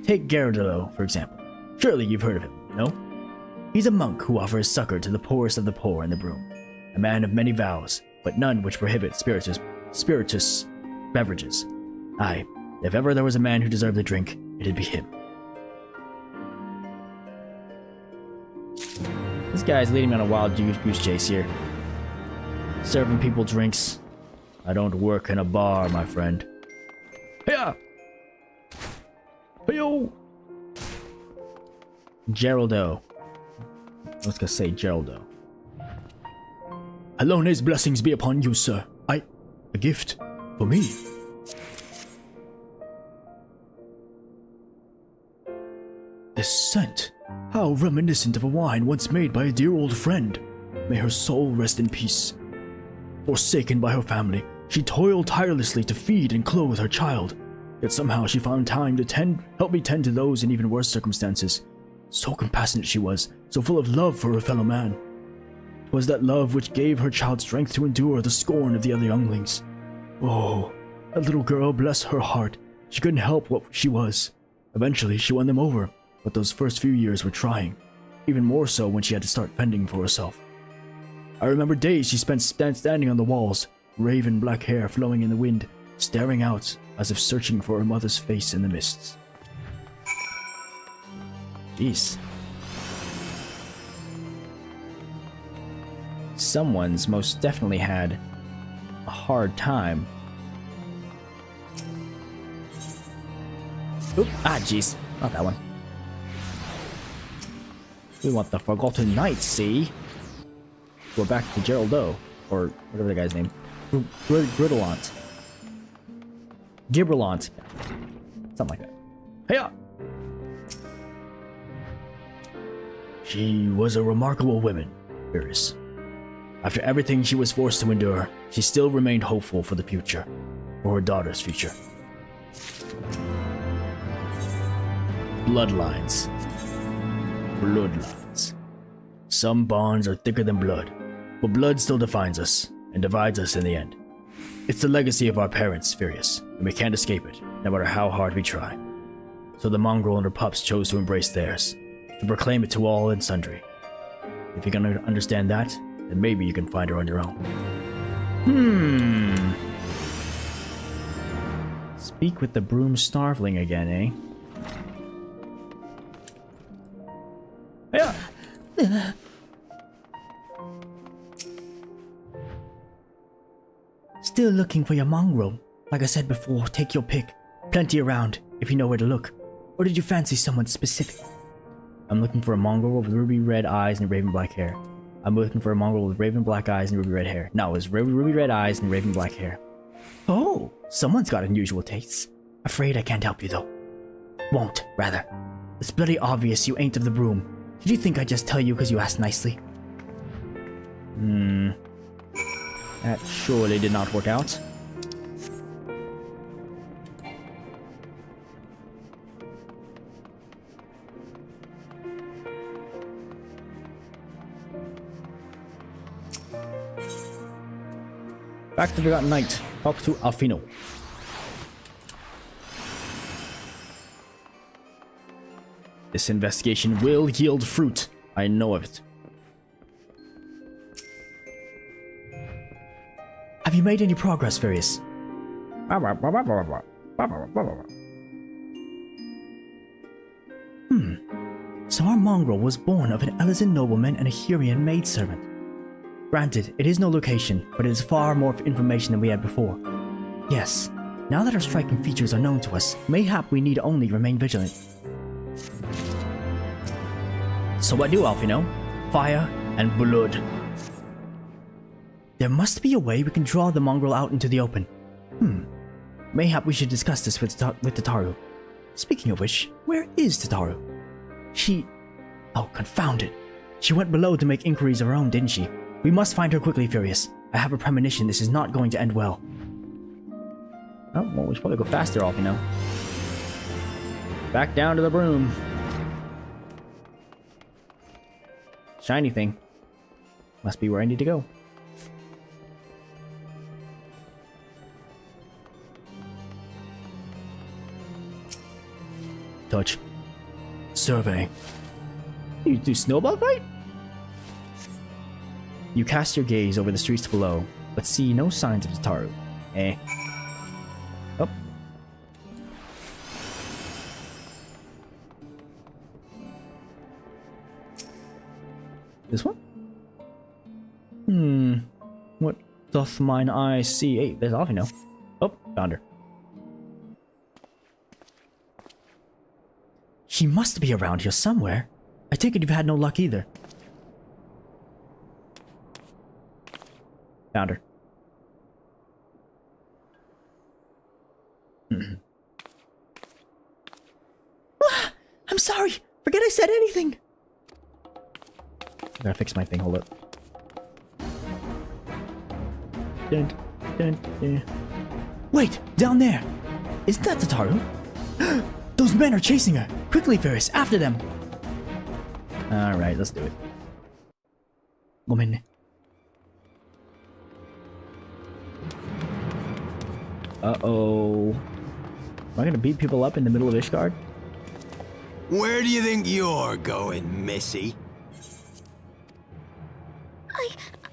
A: Take Gerardolo, for example. Surely you've heard of him, no? He's a monk who offers succor to the poorest of the poor in the broom. A man of many vows, but none which prohibit spirituous beverages. Aye, if ever there was a man who deserved a drink, it'd be him. This guy's leading me on a wild goose chase here. Serving people drinks. I don't work in a bar, my friend. Yo! Geraldo. I was gonna say Geraldo. Alone's blessings be upon you, sir. A gift for me. This scent. How reminiscent of a wine once made by a dear old friend. May her soul rest in peace. Forsaken by her family, she toiled tirelessly to feed and clothe her child. Yet somehow she found time to help me tend to those in even worse circumstances. So compassionate she was, so full of love for her fellow man. 'Twas that love which gave her child strength to endure the scorn of the other younglings. Oh, that little girl, bless her heart. She couldn't help what she was. Eventually, she won them over, but those first few years were trying. Even more so when she had to start fending for herself. I remember days she spent standing on the walls, raven black hair flowing in the wind, staring out as if searching for her mother's face in the mists. Jeez. Someone's most definitely had a hard time. Oop, jeez. Not that one. We want the Forgotten Knights, see? We're back to Geraldo, or whatever the guy's name. Gridelant. Gibberlant. Something like that. Hey-ya! She was a remarkable woman, Iris. After everything she was forced to endure, she still remained hopeful for the future, for her daughter's future. Bloodlines. Bloodlines. Some bonds are thicker than blood, but blood still defines us, and divides us in the end. It's the legacy of our parents, Furious, and we can't escape it, no matter how hard we try. So the mongrel and her pups chose to embrace theirs, to proclaim it to all and sundry. If you can understand that, then maybe you can find her on your own. Speak with the broom starveling again, eh? Yeah.
L: Still looking for your mongrel. Like I said before, take your pick. Plenty around, if you know where to look. Or did you fancy someone specific?
A: I'm looking for a mongrel with ruby red eyes and raven black hair. I'm looking for a mongrel with raven black eyes and ruby red hair. No, it was ruby red eyes and raven black hair.
L: Oh, someone's got unusual tastes. Afraid I can't help you though. Won't, rather. It's bloody obvious you ain't of the broom. Did you think I'd just tell you because you asked nicely?
A: That surely did not work out. Back to the Forgotten Knight. Talk to Alfino. This investigation will yield fruit. I know of it.
L: Have you made any progress, Furious? So our mongrel was born of an Elysian nobleman and a Hurian maidservant. Granted, it is no location, but it is far more information than we had before. Yes, now that our striking features are known to us, mayhap we need only remain vigilant.
A: So what do, Alfino? Fire and blood.
L: There must be a way we can draw the mongrel out into the open. Mayhap we should discuss this with Tataru. Speaking of which, where is Tataru? Oh, confound it. She went below to make inquiries of her own, didn't she? We must find her quickly, Furious. I have a premonition this is not going to end well.
A: Oh, well, we should probably go faster, Alfino. Back down to the broom. Shiny thing. Must be where I need to go.
L: Touch. Survey.
A: You do snowball fight? You cast your gaze over the streets below, but see no signs of Tataru. Oh. This one? What doth mine eye see? Hey, there's Alfino. Oh, found her.
L: He must be around here somewhere. I take it you've had no luck either. Found her. I'm sorry. Forget I said anything. I gotta fix my thing. Hold up. Dun, dun, dun. Wait, down there. Isn't that Tataru? Those men are chasing her. Quickly, Ferris, after them. All right, let's do it. Woman. Uh-oh. Am I gonna beat people up in the middle of Ishgard?
C: Where do you think you're going, Missy?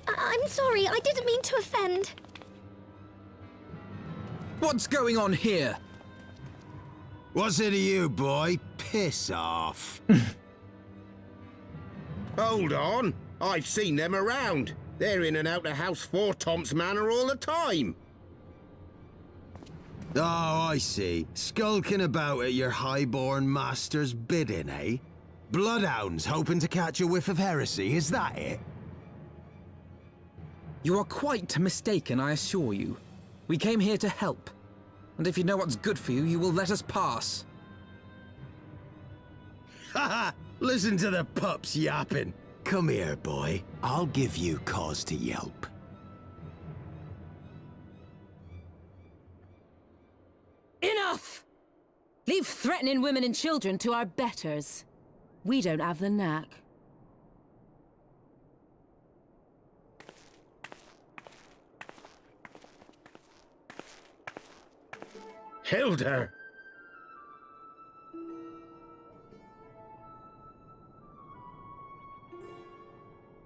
M: I'm sorry, I didn't mean to offend.
J: What's going on here?
C: What's it to you, boy? Piss off.
N: Hold on. I've seen them around. They're in and out of House 4 Tom's Manor all the time.
C: Oh, I see. Skulking about at your highborn master's bidding, eh? Bloodhounds hoping to catch a whiff of heresy, is that it?
J: You are quite mistaken, I assure you. We came here to help. And if you know what's good for you, you will let us pass.
C: Haha! Listen to the pups yapping. Come here, boy. I'll give you cause to yelp.
O: Enough! Leave threatening women and children to our betters. We don't have the knack.
N: Hilda!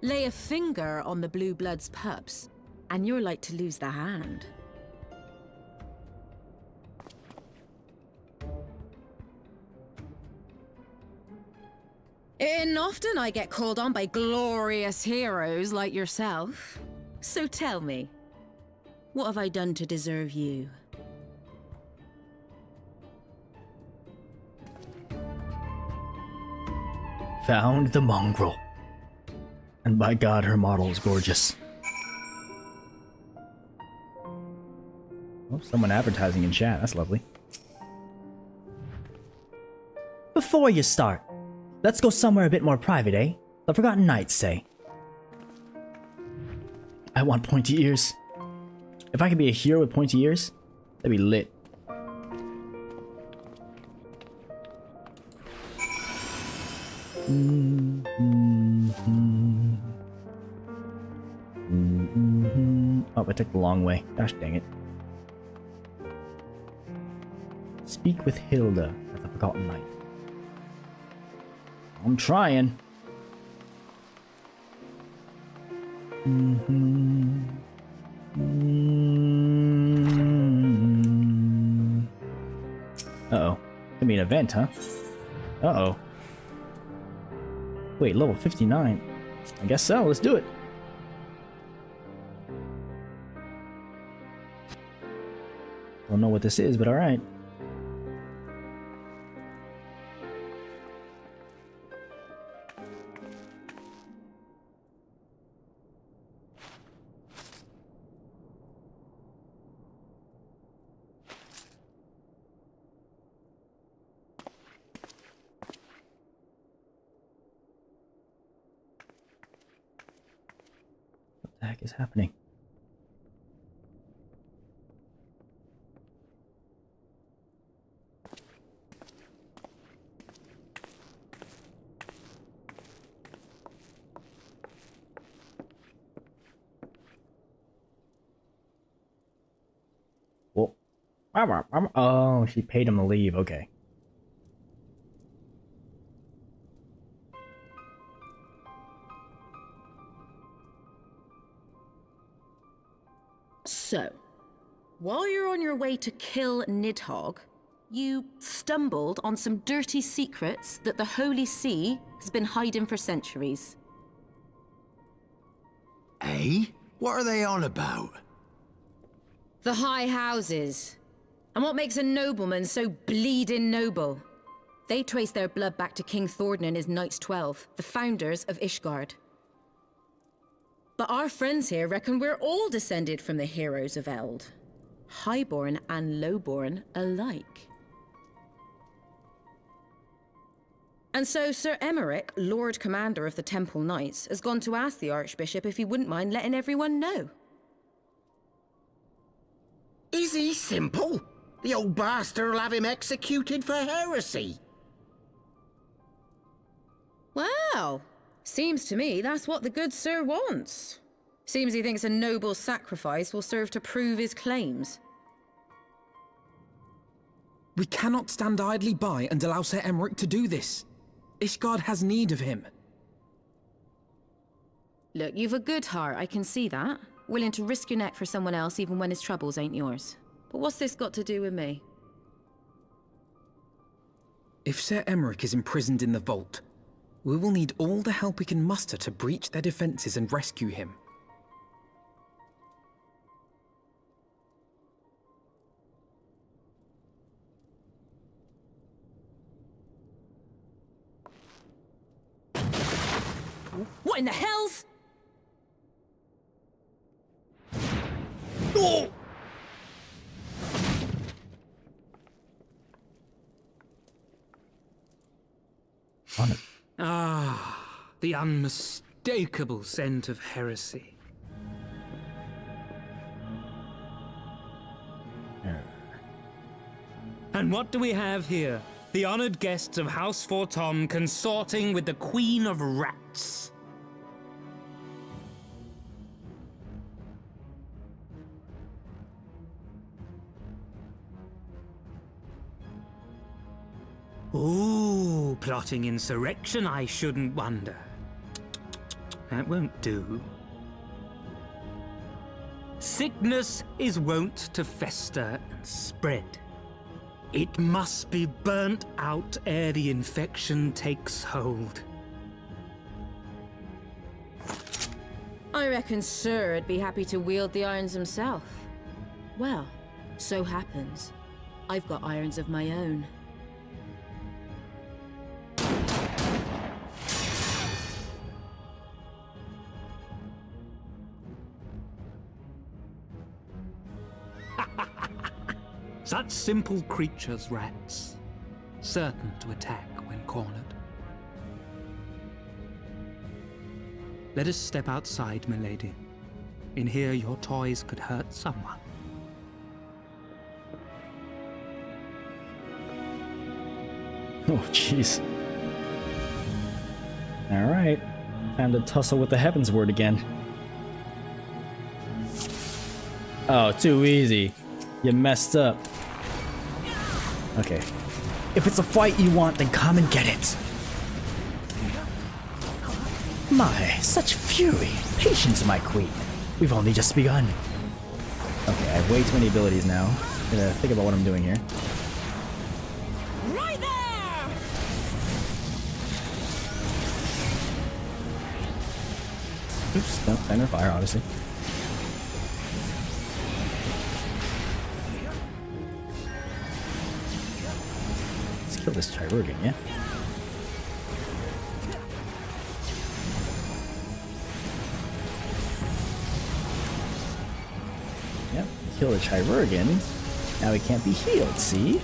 O: Lay a finger on the Blue Blood's pups, and you're like to lose the hand. And often I get called on by glorious heroes like yourself. So tell me, what have I done to deserve you?
L: Found the mongrel. And by God, her model is gorgeous. Oh, someone advertising in chat. That's lovely. Before you start, let's go somewhere a bit more private, eh? The Forgotten Knights say. I want pointy ears. If I could be a hero with pointy ears, that'd be lit. Oh, I took the long way. Gosh dang it. Speak with Hilda at the Forgotten Knight. I'm trying. Uh-oh. Could be an event, huh? Uh-oh. Wait, level 59. I guess so. Let's do it. Don't know what this is, but alright. What the heck is happening? Oh, she paid him to leave. Okay.
O: So, while you're on your way to kill Nidhogg, you stumbled on some dirty secrets that the Holy See has been hiding for centuries.
C: Eh? What are they on about?
O: The high houses. And what makes a nobleman so bleeding noble? They trace their blood back to King Thordan and his Knights 12, the founders of Ishgard. But our friends here reckon we're all descended from the heroes of Eld. Highborn and lowborn alike. And so Sir Emmerich, Lord Commander of the Temple Knights, has gone to ask the Archbishop if he wouldn't mind letting everyone know.
N: Is he simple? The old bastard will have him executed for heresy.
O: Well, seems to me that's what the good sir wants. Seems he thinks a noble sacrifice will serve to prove his claims.
J: We cannot stand idly by and allow Sir Emmerich to do this. Ishgard has need of him.
O: Look, you've a good heart, I can see that. Willing to risk your neck for someone else even when his troubles ain't yours. But what's this got to do with me?
J: If Sir Emmerich is imprisoned in the vault, we will need all the help we can muster to breach their defenses and rescue him.
O: What in the hells?
J: Oh!
P: Ah, the unmistakable scent of heresy. And what do we have here? The honored guests of House Fortom consorting with the Queen of Rats. Ooh, plotting insurrection, I shouldn't wonder. That won't do. Sickness is wont to fester and spread. It must be burnt out ere the infection takes hold.
O: I reckon Sir'd be happy to wield the irons himself. Well, so happens I've got irons of my own.
P: Such simple creatures, rats, certain to attack when cornered. Let us step outside, milady. In here, your toys could hurt someone.
A: Oh, jeez. Alright. Time to tussle with the Heavensward again. Oh, too easy. You messed up. Okay. If it's a fight you want, then come and get it. My, such fury. Patience, my queen. We've only just begun. Okay, I have way too many abilities now. I'm gonna think about what I'm doing here.
O: Right there!
A: Oops, no, thunder fire, obviously. Let's kill this Chirurgeon, yeah? Yep, kill the Chirurgeon. Now he can't be healed, see?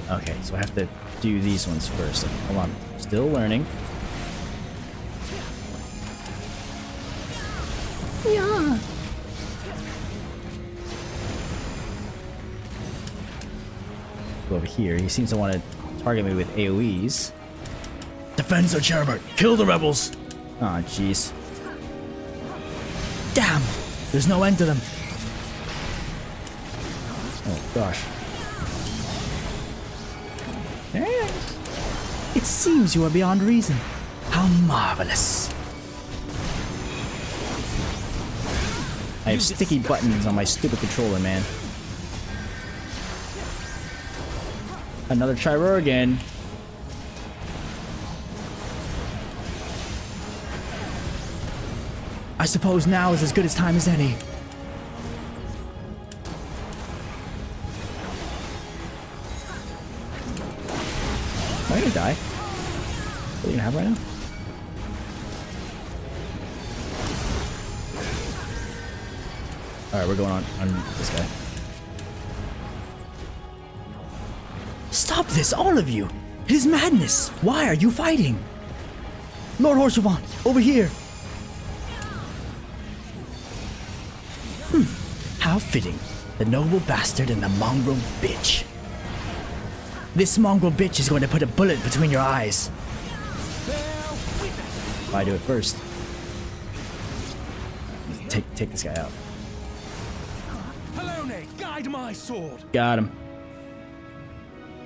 A: Okay, so I have to do these ones first. Hold on, still learning. Yeah. Go over here. He seems to want to target me with AoEs. Defend Sir Cherubert! Kill the rebels! Aw, oh, jeez. Damn! There's no end to them. Oh, gosh. It seems you are beyond reason. How marvelous. I have sticky buttons on my stupid controller, man. Another Chirurgeon. I suppose now is as good a time as any. I'm gonna die. What do you have right now? Alright, we're going on this guy.
L: Stop this, all of you! It is madness! Why are you fighting? Lord Horshavan, over here! How fitting. The noble bastard and the mongrel bitch. This mongrel bitch is going to put a bullet between your eyes.
A: If I do it first. Take this guy out.
G: Helone, guide my sword.
A: Got him.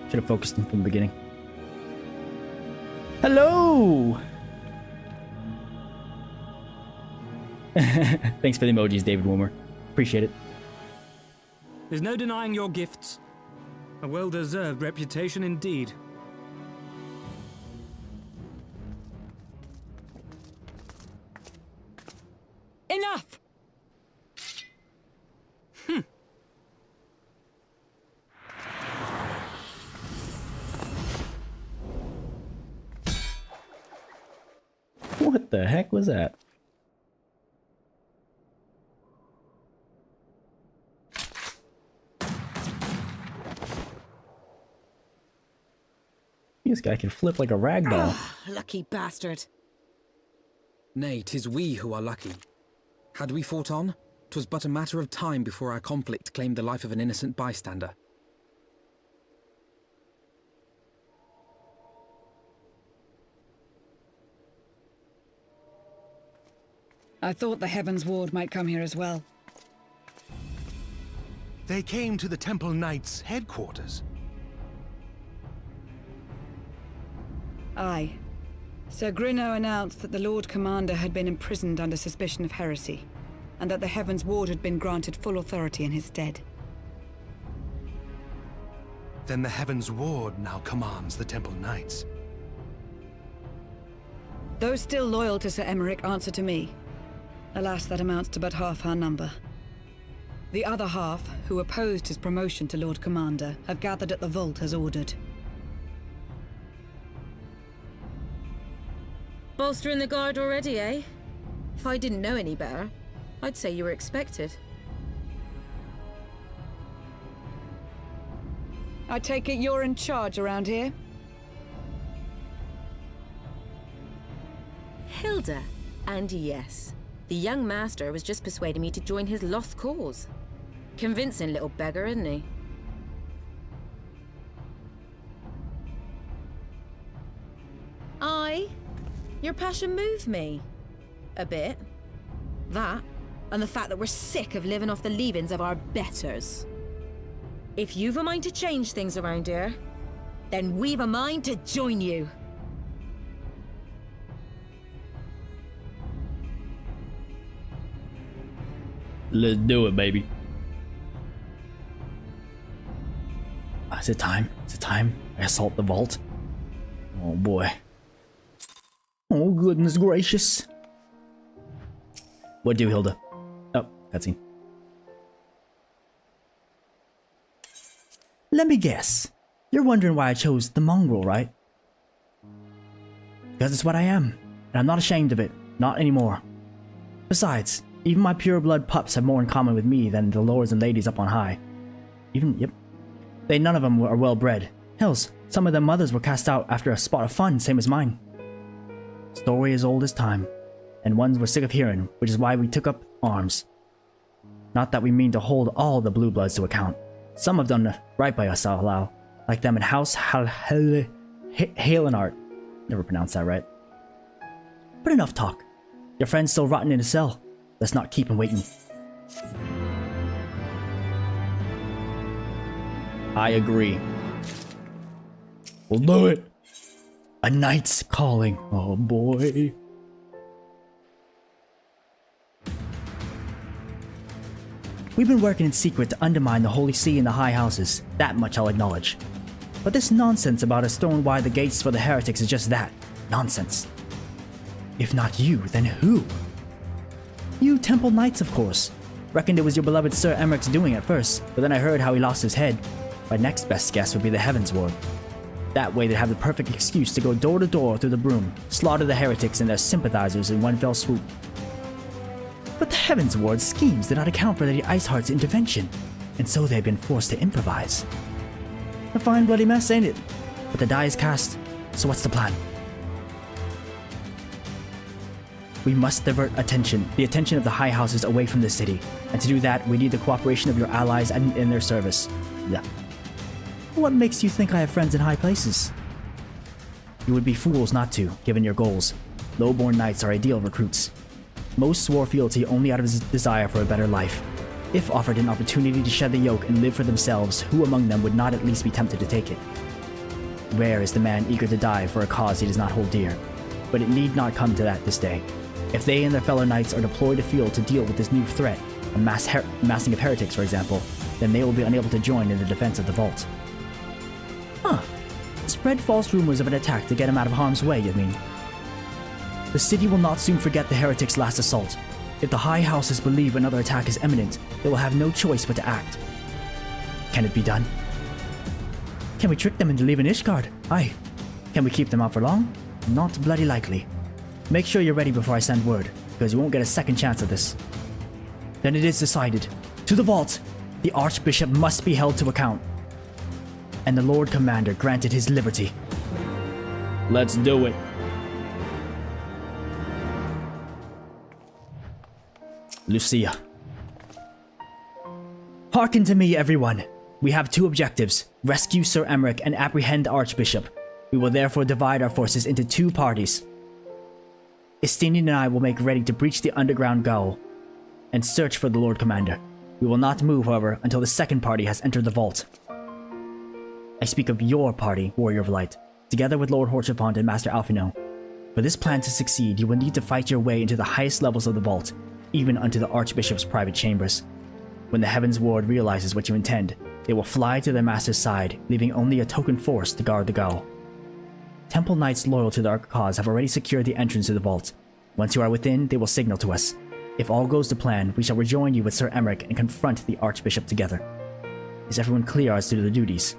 A: Should have focused him from the beginning. Hello! Thanks for the emojis, David Woomer. Appreciate it.
P: There's no denying your gifts. A well-deserved reputation indeed.
D: Enough!
A: What the heck was that? This guy can flip like a ragdoll.
O: Lucky bastard.
J: Nay, 'tis we who are lucky. Had we fought on, 'twas but a matter of time before our conflict claimed the life of an innocent bystander.
K: I thought the Heavensward might come here as well.
G: They came to the Temple Knights' headquarters.
K: Aye. Sir Grinno announced that the Lord Commander had been imprisoned under suspicion of heresy, and that the Heavensward had been granted full authority in his stead.
G: Then the Heavensward now commands the Temple Knights.
K: Those still loyal to Sir Emmerich answer to me. Alas, that amounts to but half our number. The other half, who opposed his promotion to Lord Commander, have gathered at the vault as ordered.
O: Bolstering the guard already, eh? If I didn't know any better, I'd say you were expected.
K: I take it you're in charge around here?
O: Hilda. And yes, the young master was just persuading me to join his lost cause. Convincing little beggar, isn't he? Your passion moved me. A bit. That, and the fact that we're sick of living off the leavings of our betters. If you've a mind to change things around here, then we've a mind to join you.
A: Let's do it, baby.
L: Is it time? Is it time? I assault the vault? Oh boy. Oh goodness gracious.
A: What do, Hilda? Oh, cutscene.
L: Let me guess. You're wondering why I chose the mongrel, right? Because it's what I am, and I'm not ashamed of it. Not anymore. Besides, even my pure blood pups have more in common with me than the lords and ladies up on high. Yep. None of them are well bred. Hells, some of their mothers were cast out after a spot of fun, same as mine. Story as old as time, and ones we're sick of hearing, which is why we took up arms. Not that we mean to hold all the blue bloods to account. Some have done right by us, I'll allow, like them in House Halenart. Never pronounced that right. But enough talk. Your friend's still rotting in his cell. Let's not keep him waiting.
A: I agree. We'll do it.
L: A knight's calling. Oh boy. We've been working in secret to undermine the Holy See and the High Houses. That much I'll acknowledge. But this nonsense about us throwing wide the gates for the heretics is just that. Nonsense. If not you, then who? You Temple Knights, of course. Reckoned it was your beloved Sir Emmerich's doing at first, but then I heard how he lost his head. My next best guess would be the Heavensward.
A: That way they'd have the perfect excuse to go door to door through the broom, slaughter the heretics and their sympathizers in one fell swoop. But the Heavensward schemes did not account for Lady Iceheart's intervention, and so they've been forced to improvise. A fine bloody mess, ain't it? But the die is cast, so what's the plan? We must divert the attention of the high houses away from the city, and to do that, we need the cooperation of your allies and in their service. Yeah. What makes you think I have friends in high places? You would be fools not to, given your goals. Low-born knights are ideal recruits. Most swore fealty only out of his desire for a better life. If offered an opportunity to shed the yoke and live for themselves, who among them would not at least be tempted to take it? Rare is the man eager to die for a cause he does not hold dear. But it need not come to that this day. If they and their fellow knights are deployed afield to deal with this new threat, a massing of heretics for example, then they will be unable to join in the defense of the vault. Huh. Spread false rumors of an attack to get him out of harm's way, you mean? The city will not soon forget the heretics' last assault. If the high houses believe another attack is imminent, they will have no choice but to act. Can it be done? Can we trick them into leaving Ishgard? Aye. Can we keep them out for long? Not bloody likely. Make sure you're ready before I send word, because you won't get a second chance at this. Then it is decided. To the vault! The Archbishop must be held to account. And the Lord Commander granted his liberty. Let's do it. Lucia. Hearken to me, everyone. We have two objectives: rescue Sir Emmerich and apprehend the Archbishop. We will therefore divide our forces into two parties. Estinian and I will make ready to breach the underground gaol and search for the Lord Commander. We will not move, however, until the second party has entered the vault. I speak of your party, Warrior of Light, together with Lord Horchapont and Master Alfino. For this plan to succeed, you will need to fight your way into the highest levels of the vault, even unto the Archbishop's private chambers. When the Heavensward realizes what you intend, they will fly to their master's side, leaving only a token force to guard the gaol. Temple Knights loyal to their cause have already secured the entrance to the vault. Once you are within, they will signal to us. If all goes to plan, we shall rejoin you with Sir Emmerich and confront the Archbishop together. Is everyone clear as to the duties?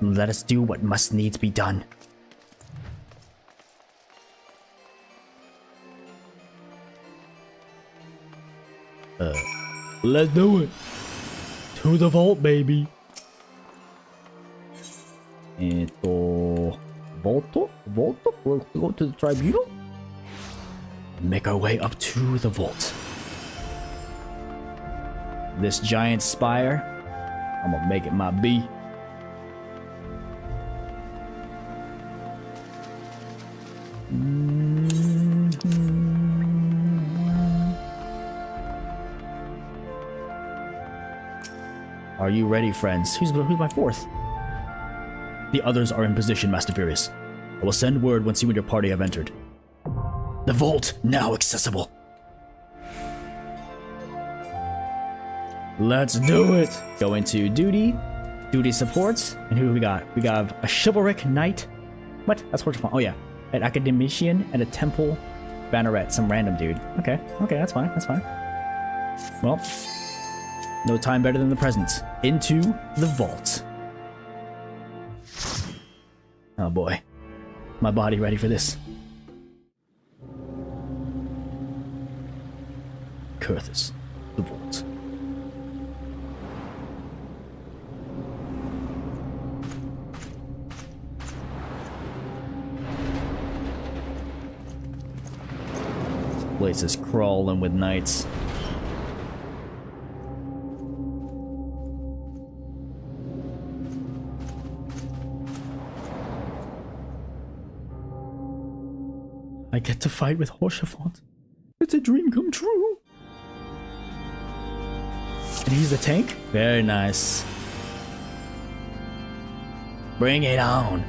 A: Let us do what must needs be done. Let's do it. To the vault, baby. Volto? We'll go to the tribunal? Make our way up to the vault. This giant spire, I'm gonna make it my B. Are you ready, friends? Who's my fourth? The others are in position, Master Furious. I will send word once you and your party have entered. The vault now accessible. Let's do it. Go into duty. Duty supports. And who do we got? We got a chivalric knight. What? That's Horchapont. Oh yeah. An academician and a temple banneret. Some random dude. Okay, that's fine. Well, no time better than the present. Into the vault. Oh boy. My body ready for this. Curthus, the vault. This place is crawling with knights. I get to fight with Horchapont. It's a dream come true. And he's the tank? Very nice. Bring it on.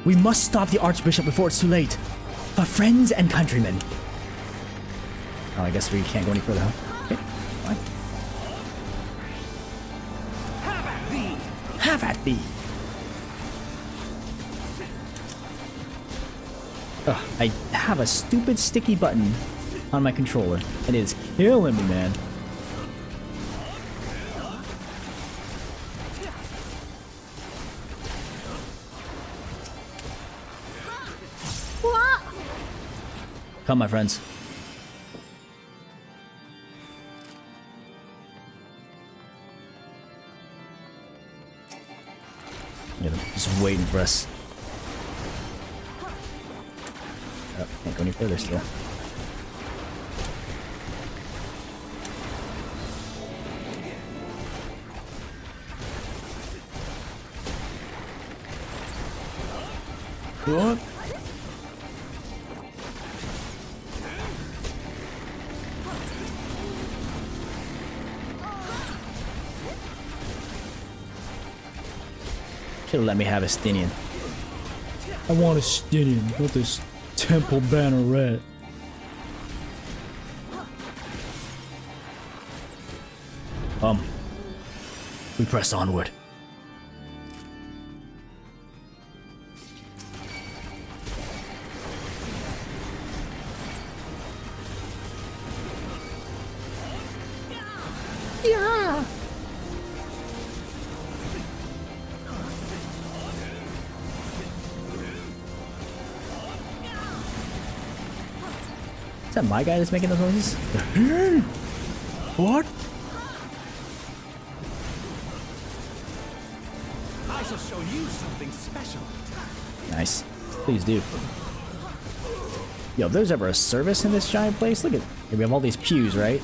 A: We must stop the Archbishop before it's too late. For friends and countrymen. Oh, I guess we can't go any further, huh? Okay, fine. Have at thee! Have at thee! Ugh, I have a stupid sticky button on my controller. It is killing me, man. Come, my friends. Yeah, they're just waiting for us. Oh, can't go any further still. What? Should've let me have a Stinian. I want a Stinian, not this temple banneret. We press onward.
L: Yeah.
A: Is that my guy that's making those noises? What?
G: I shall show you something special.
A: Nice. Please do. Yo, if there's ever a service in this giant place, look at... Here we have all these pews, right?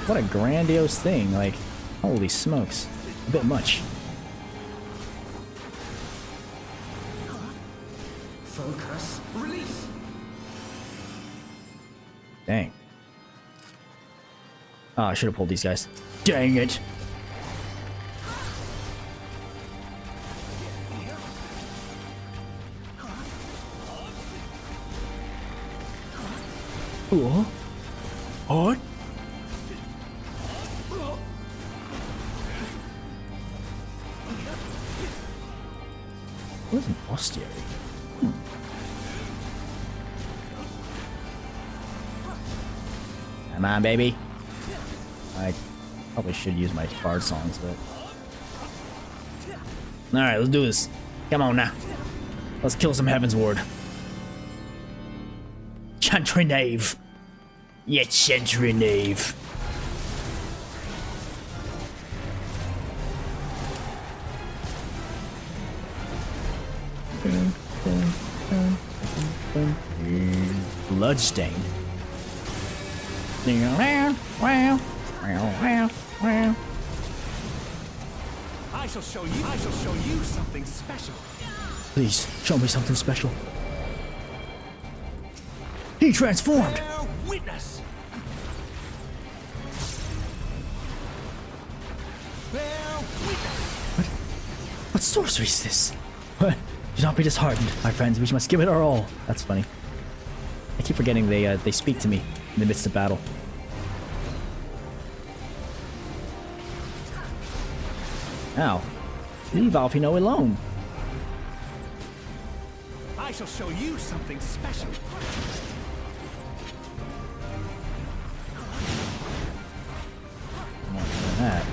A: What a grandiose thing, like... Holy smokes. A bit much.
J: Focus. Release.
A: Dang. Oh, I should have pulled these guys. Dang it! What? What? Where's an ostiary? Come on, baby. I probably should use my bard songs, but... Alright, let's do this. Come on now. Let's kill some Heavensward. Chantry knave. Yeah, chantry knave. Bloodstain.
G: I shall show you something special.
A: Please, show me something special. He transformed!
G: Bear witness! Bear witness!
A: What sorcery is this? What? Do not be disheartened, my friends. We must give it our all. That's funny. I keep forgetting they speak to me in the midst of battle. Ow. Leave Alfino alone.
G: I shall show you something special.
A: More than that.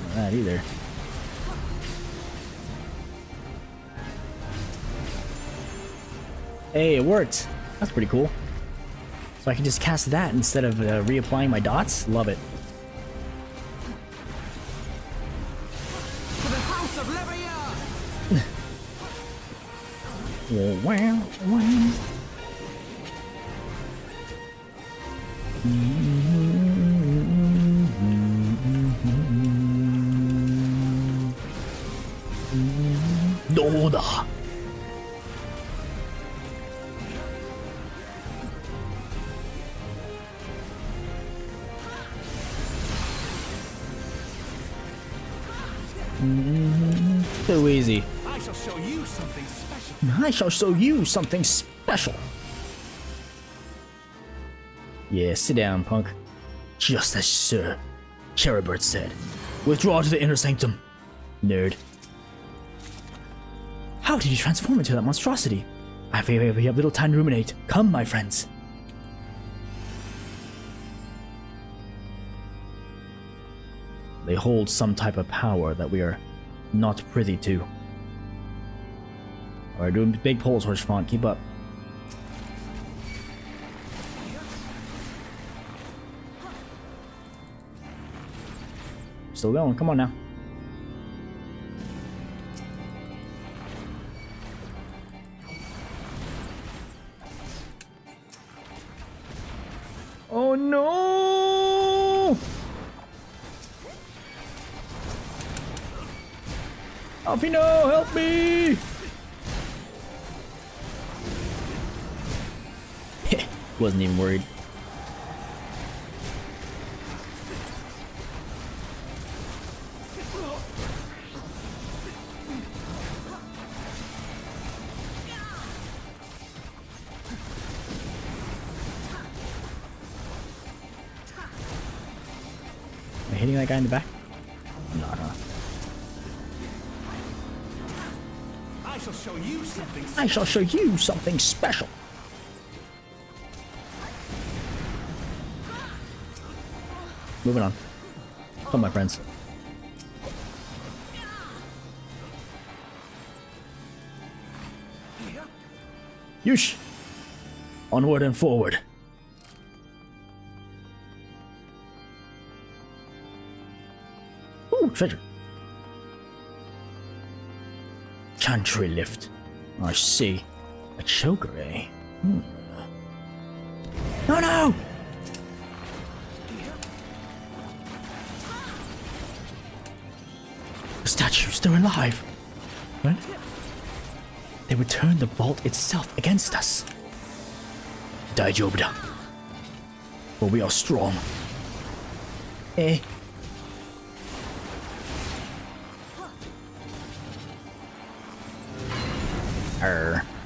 A: Not that either. Hey, it worked. That's pretty cool. So I can just cast that instead of reapplying my dots? Love it.
J: For the House of Levier!
A: Wow, wow. Doda. Too easy.
G: I shall show you something special.
A: I shall show you something special. Yeah, sit down, punk. Just as Sir Cherrybird said. Withdraw to the inner sanctum, nerd. How did you transform into that monstrosity? I fear we have little time to ruminate. Come, my friends. They hold some type of power that we are not privy to. We're doing big pulls, Horse Font. Keep up. Still going. Come on now. Oh no! Alpino, help me! Wasn't even worried. Am I hitting that guy in the back? I'm not, huh?
G: I shall show you something.
A: I shall show you something special. Moving on. Come, my friends. Yush! Onward and forward. Ooh, treasure. Chantry lift. I see. A choker, eh? No, no! The statues, they're alive. What? They would turn the vault itself against us. Daijobda. But we are strong. Eh?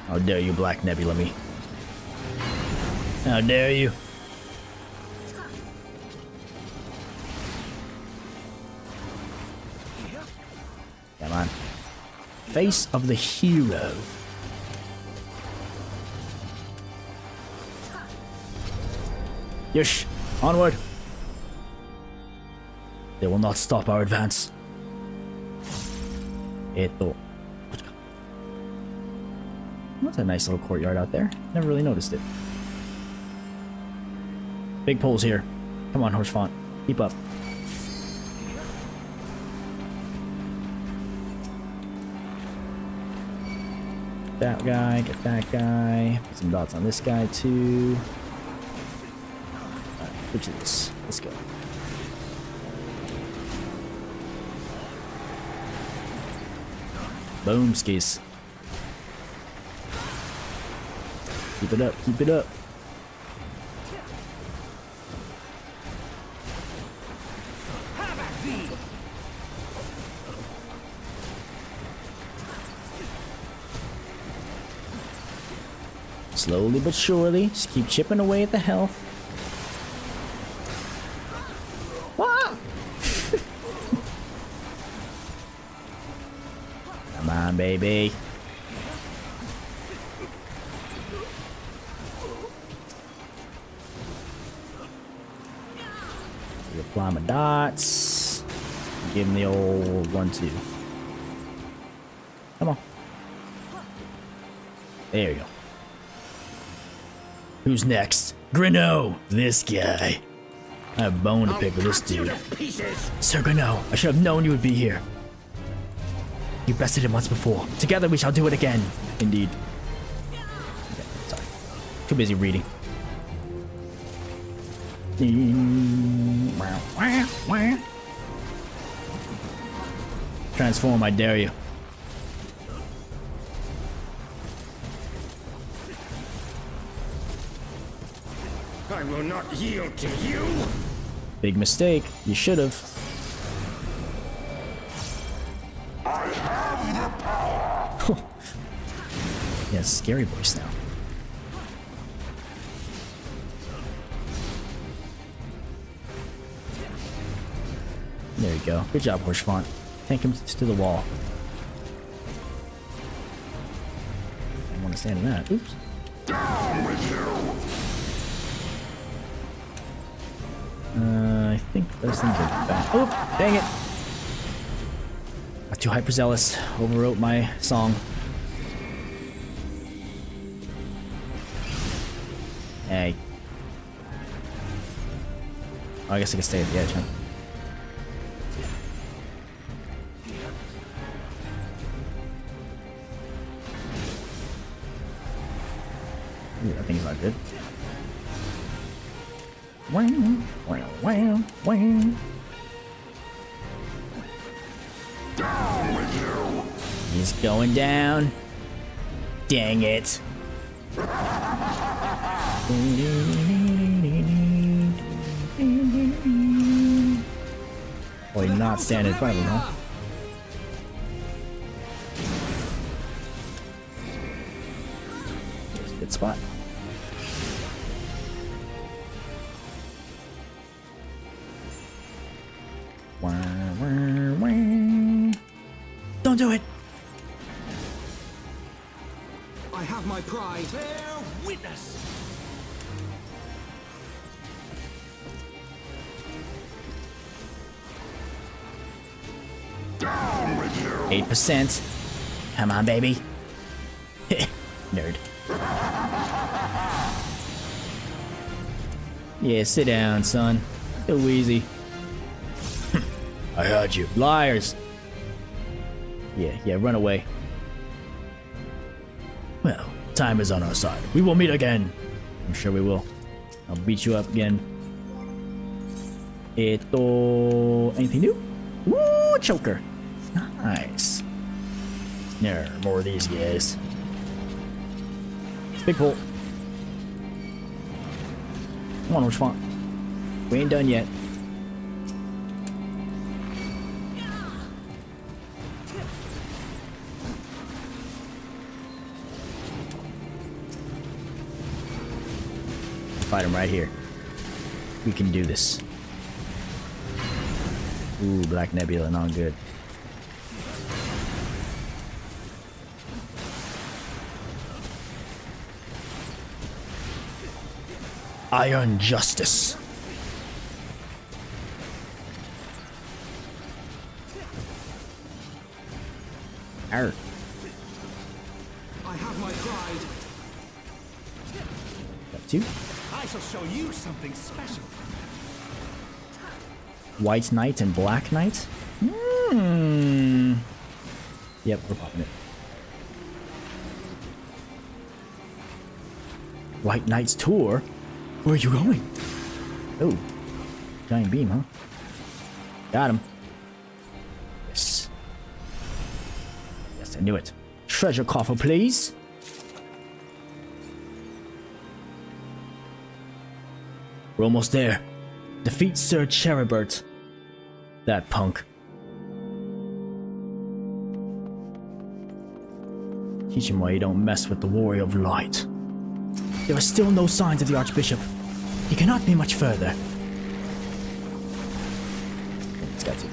A: How dare you, Black Nebula me? How dare you? Come on. Face of the hero. Yush! Onward! They will not stop our advance. What's a nice little courtyard out there? Never really noticed it. Big poles here. Come on, Horse Font. Keep up. That guy, get that guy. Put some dots on this guy too. Alright, switch to this. Let's go. Boom skis. Keep it up, keep it up. Slowly but surely, just keep chipping away at the health. Ah! Come on, baby. Apply my dots. Give him the old 1-2. Come on. There you go. Who's next? Grino! This guy. I have a bone to pick with this dude. Sir Grino, I should have known you would be here. You bested him once before. Together we shall do it again. Indeed. Okay, sorry. Too busy reading. Transform, I dare you.
N: I will not yield to you.
A: Big mistake. You should have.
N: I have the power.
A: Yeah, scary voice now. There you go. Good job, Horse Font. Tank him to the wall. I want to stand in that. Oops.
N: Down with you.
A: I think those things are bad. Oh, dang it. Got too hyperzealous. Overwrote my song. Hey. Oh, I guess I can stay at the edge, huh? Ooh, that thing's not good. Wham, wham, wham, wham. Down with you. He's going down. Dang it. Oh, you're not standing in front of him, huh? That's a good spot. Don't do it!
J: I have my pride.
G: Bear witness!
A: 8%. Come on, baby. Nerd. Yeah, sit down, son. Go easy. I heard you. Liars. Yeah, run away. Well, time is on our side. We will meet again. I'm sure we will. I'll beat you up again. Anything new? Woo, choker. Nice. Yeah, more of these guys. Big hole. Come on, which font? We ain't done yet. Fight him right here. We can do this. Ooh, Black Nebula, not good. Iron Justice. Arr.
J: I have my pride.
A: Got two.
G: I shall show you something special.
A: White Knight and Black Knight? Hmm. Yep, we're popping it. White Knight's tour? Where are you going? Oh. Giant beam, huh? Got him. Yes. Yes, I knew it. Treasure coffer, please. We're almost there. Defeat Sir Cheribert. That punk. Teach him why you don't mess with the Warrior of Light. There are still no signs of the Archbishop. He cannot be much further. It's got to.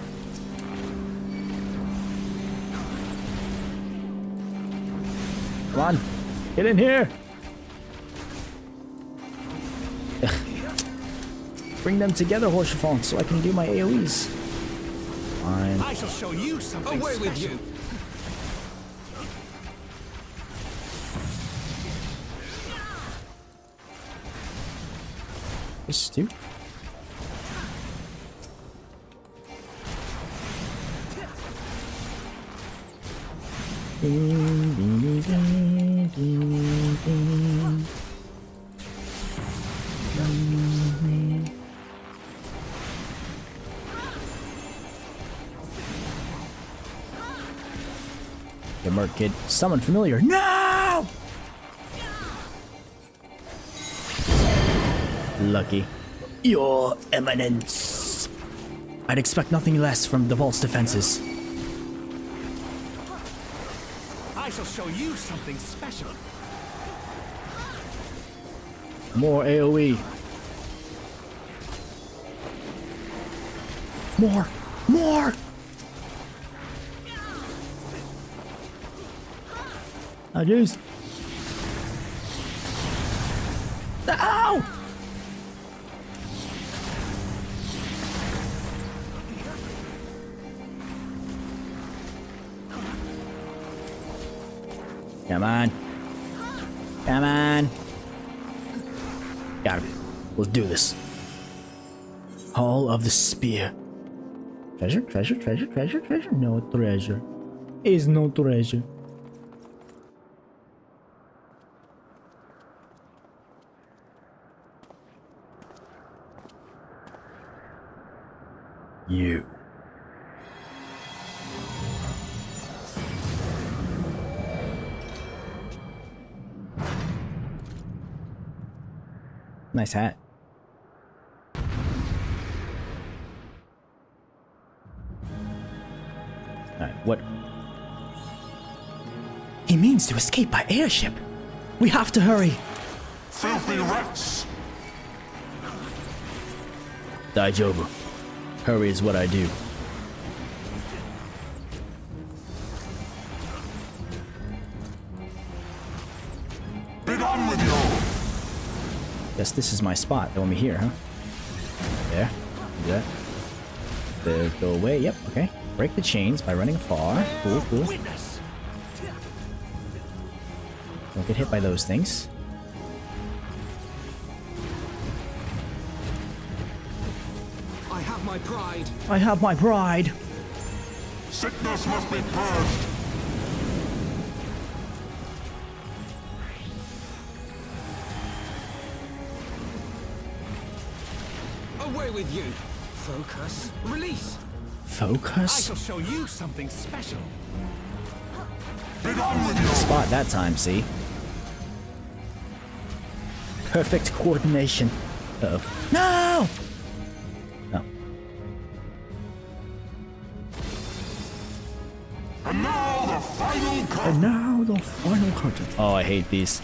A: Come on. Get in here. Ugh. Bring them together, Horsefont, so I can do my AoEs. Fine.
G: I shall show you something
J: Away
G: special.
J: with you.
A: This too. The Merc Kid. Summon familiar. No! Lucky. Your Eminence. I'd expect nothing less from the Vault's defenses.
G: I shall show you something special.
A: More AoE. More! More! Oh, jeez. Ow! Come on. Come on. Let's do this. Hall of the Spear. Treasure, treasure, treasure, treasure, treasure. No treasure. Is no treasure. You. Nice hat. Alright, what?
L: He means to escape by airship. We have to hurry.
Q: Filthy rats!
A: Daijobu. Hurry is what I do.
Q: Be done with you!
A: Guess this is my spot. They want me here, huh? There. Do that. There, go away. Yep, okay. Break the chains by running far. Cool, cool. Don't get hit by those things.
J: I have my pride.
A: I have my pride.
Q: Sickness must be purged!
J: Away with you. Focus. Release.
A: Focus?
G: I shall show you something special.
Q: Be done with you!
A: Spot that time, see? Perfect coordination. Uh-oh. No! Oh.
Q: And now the final cut!
A: And now the final curtain. Oh, I hate these.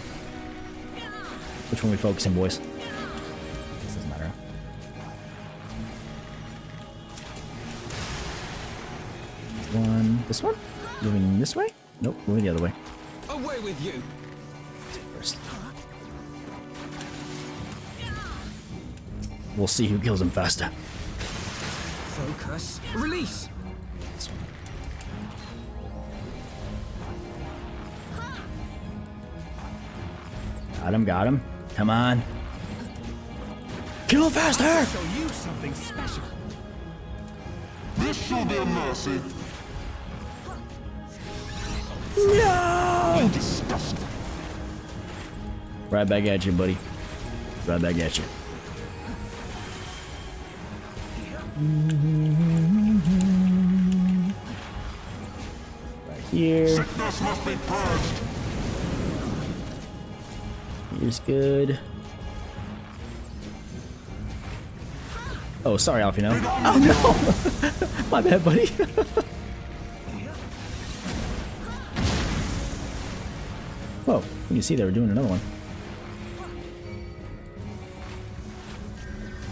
A: Which one are we focusing, boys? This doesn't matter. One. This one? Moving this way? Nope, moving the other way.
J: Away with you.
A: First. We'll see who kills him faster.
J: Focus. Release.
A: Got him, got him. Come on. Kill him faster!
G: I'll show you something special.
Q: This shall be a mercy.
A: No!
Q: Disgusting.
A: Right back at you, buddy. Right back at you. Right here.
Q: Sickness must be purged.
A: Here's good. Oh, sorry, Alfino. Oh no! My bad, buddy. Whoa, you can see they were doing another one.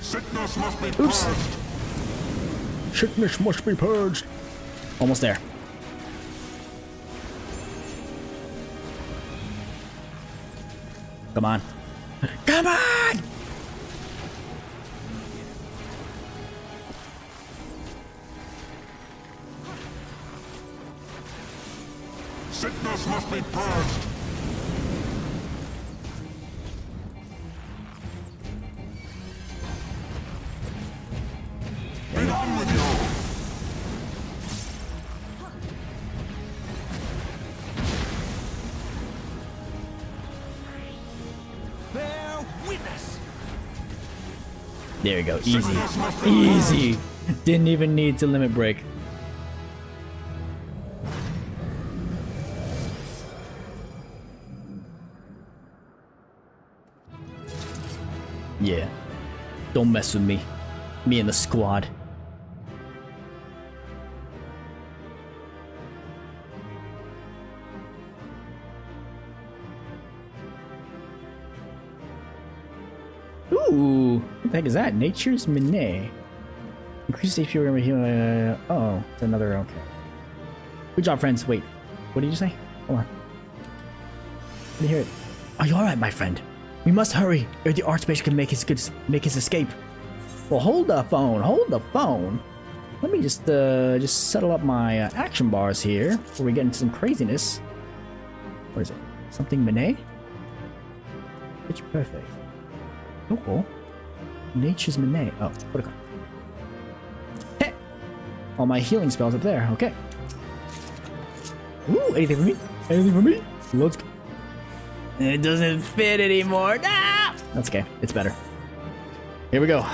Q: Sickness must be
A: Oops.
Q: purged.
A: Sickness must be purged. Almost there. Come on. Come on!
Q: Sickness must be purged. Be done with you.
G: Bear witness.
A: There we go. Easy. Easy. Didn't even need to limit break. Yeah. Don't mess with me. Me and the squad. Ooh, what the heck is that? Nature's Minet. Increase safety remember here. Oh, it's another. Okay. Good job, friends. Wait, what did you say? Hold on. I didn't hear it. Are you all right, my friend? We must hurry, or the Archbishop can make his escape. Well, hold the phone. Hold the phone. Let me just settle up my action bars here before we get into some craziness. What is it? Something Minet? Pitch perfect. Oh, cool. Nature's Monet. Oh, what a card. Hey! All my healing spells up there. Okay. Ooh, anything for me? Anything for me? Let's go. It doesn't fit anymore. Ah! That's okay. It's better. Here we go.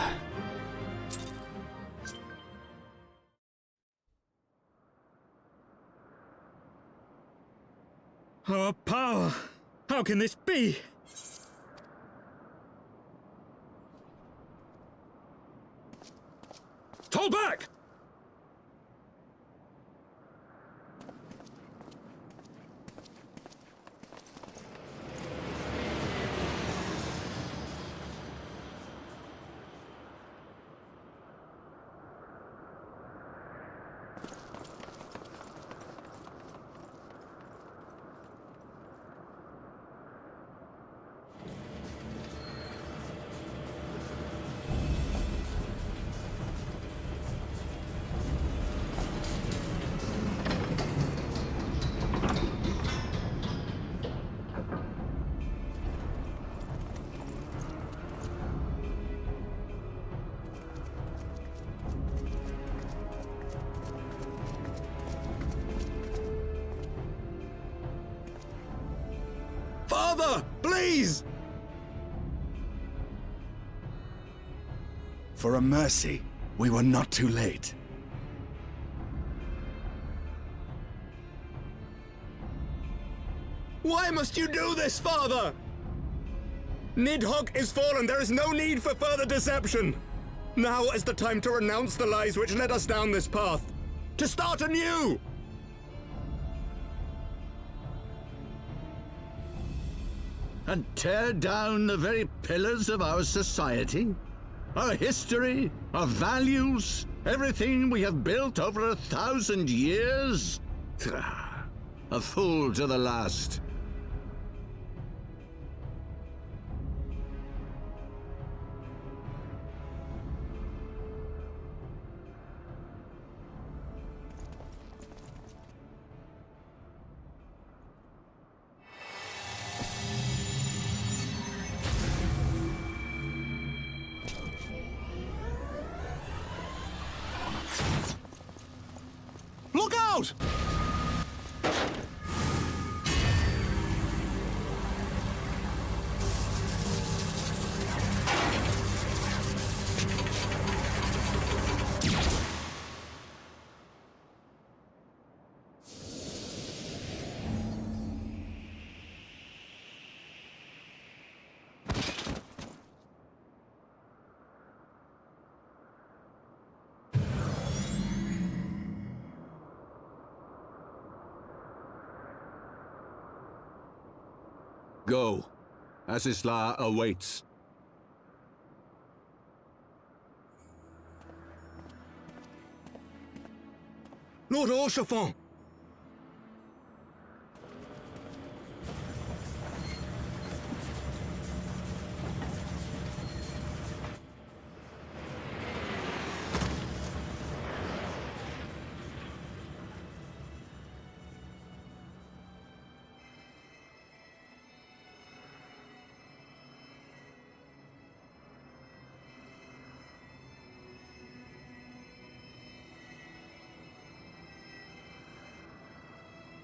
P: Our power! How can this be?
E: Fall back!
I: Father, please! For a mercy, we were not too late. Why must you do this, Father? Nidhogg is fallen. There is no need for further deception. Now is the time to renounce the lies which led us down this path. To start anew!
C: And tear down the very pillars of our society? Our history, our values, everything we have built over 1,000 years? A fool to the last.
G: Look out!
C: Go. Asisla awaits.
I: Lord Orchefort!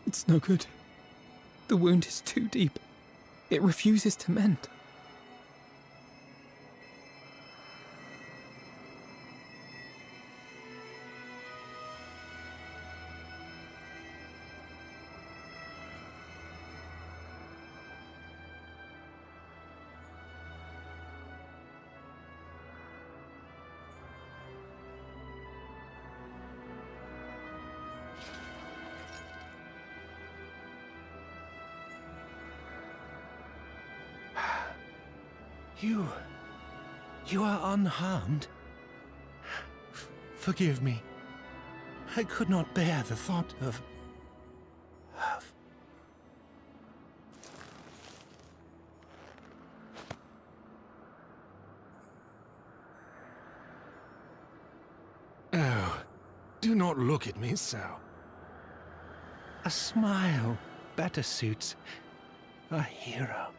J: It's no good. The wound is too deep. It refuses to mend.
G: You are unharmed. Forgive me. I could not bear the thought of... Oh, do not look at me so. A smile better suits a hero.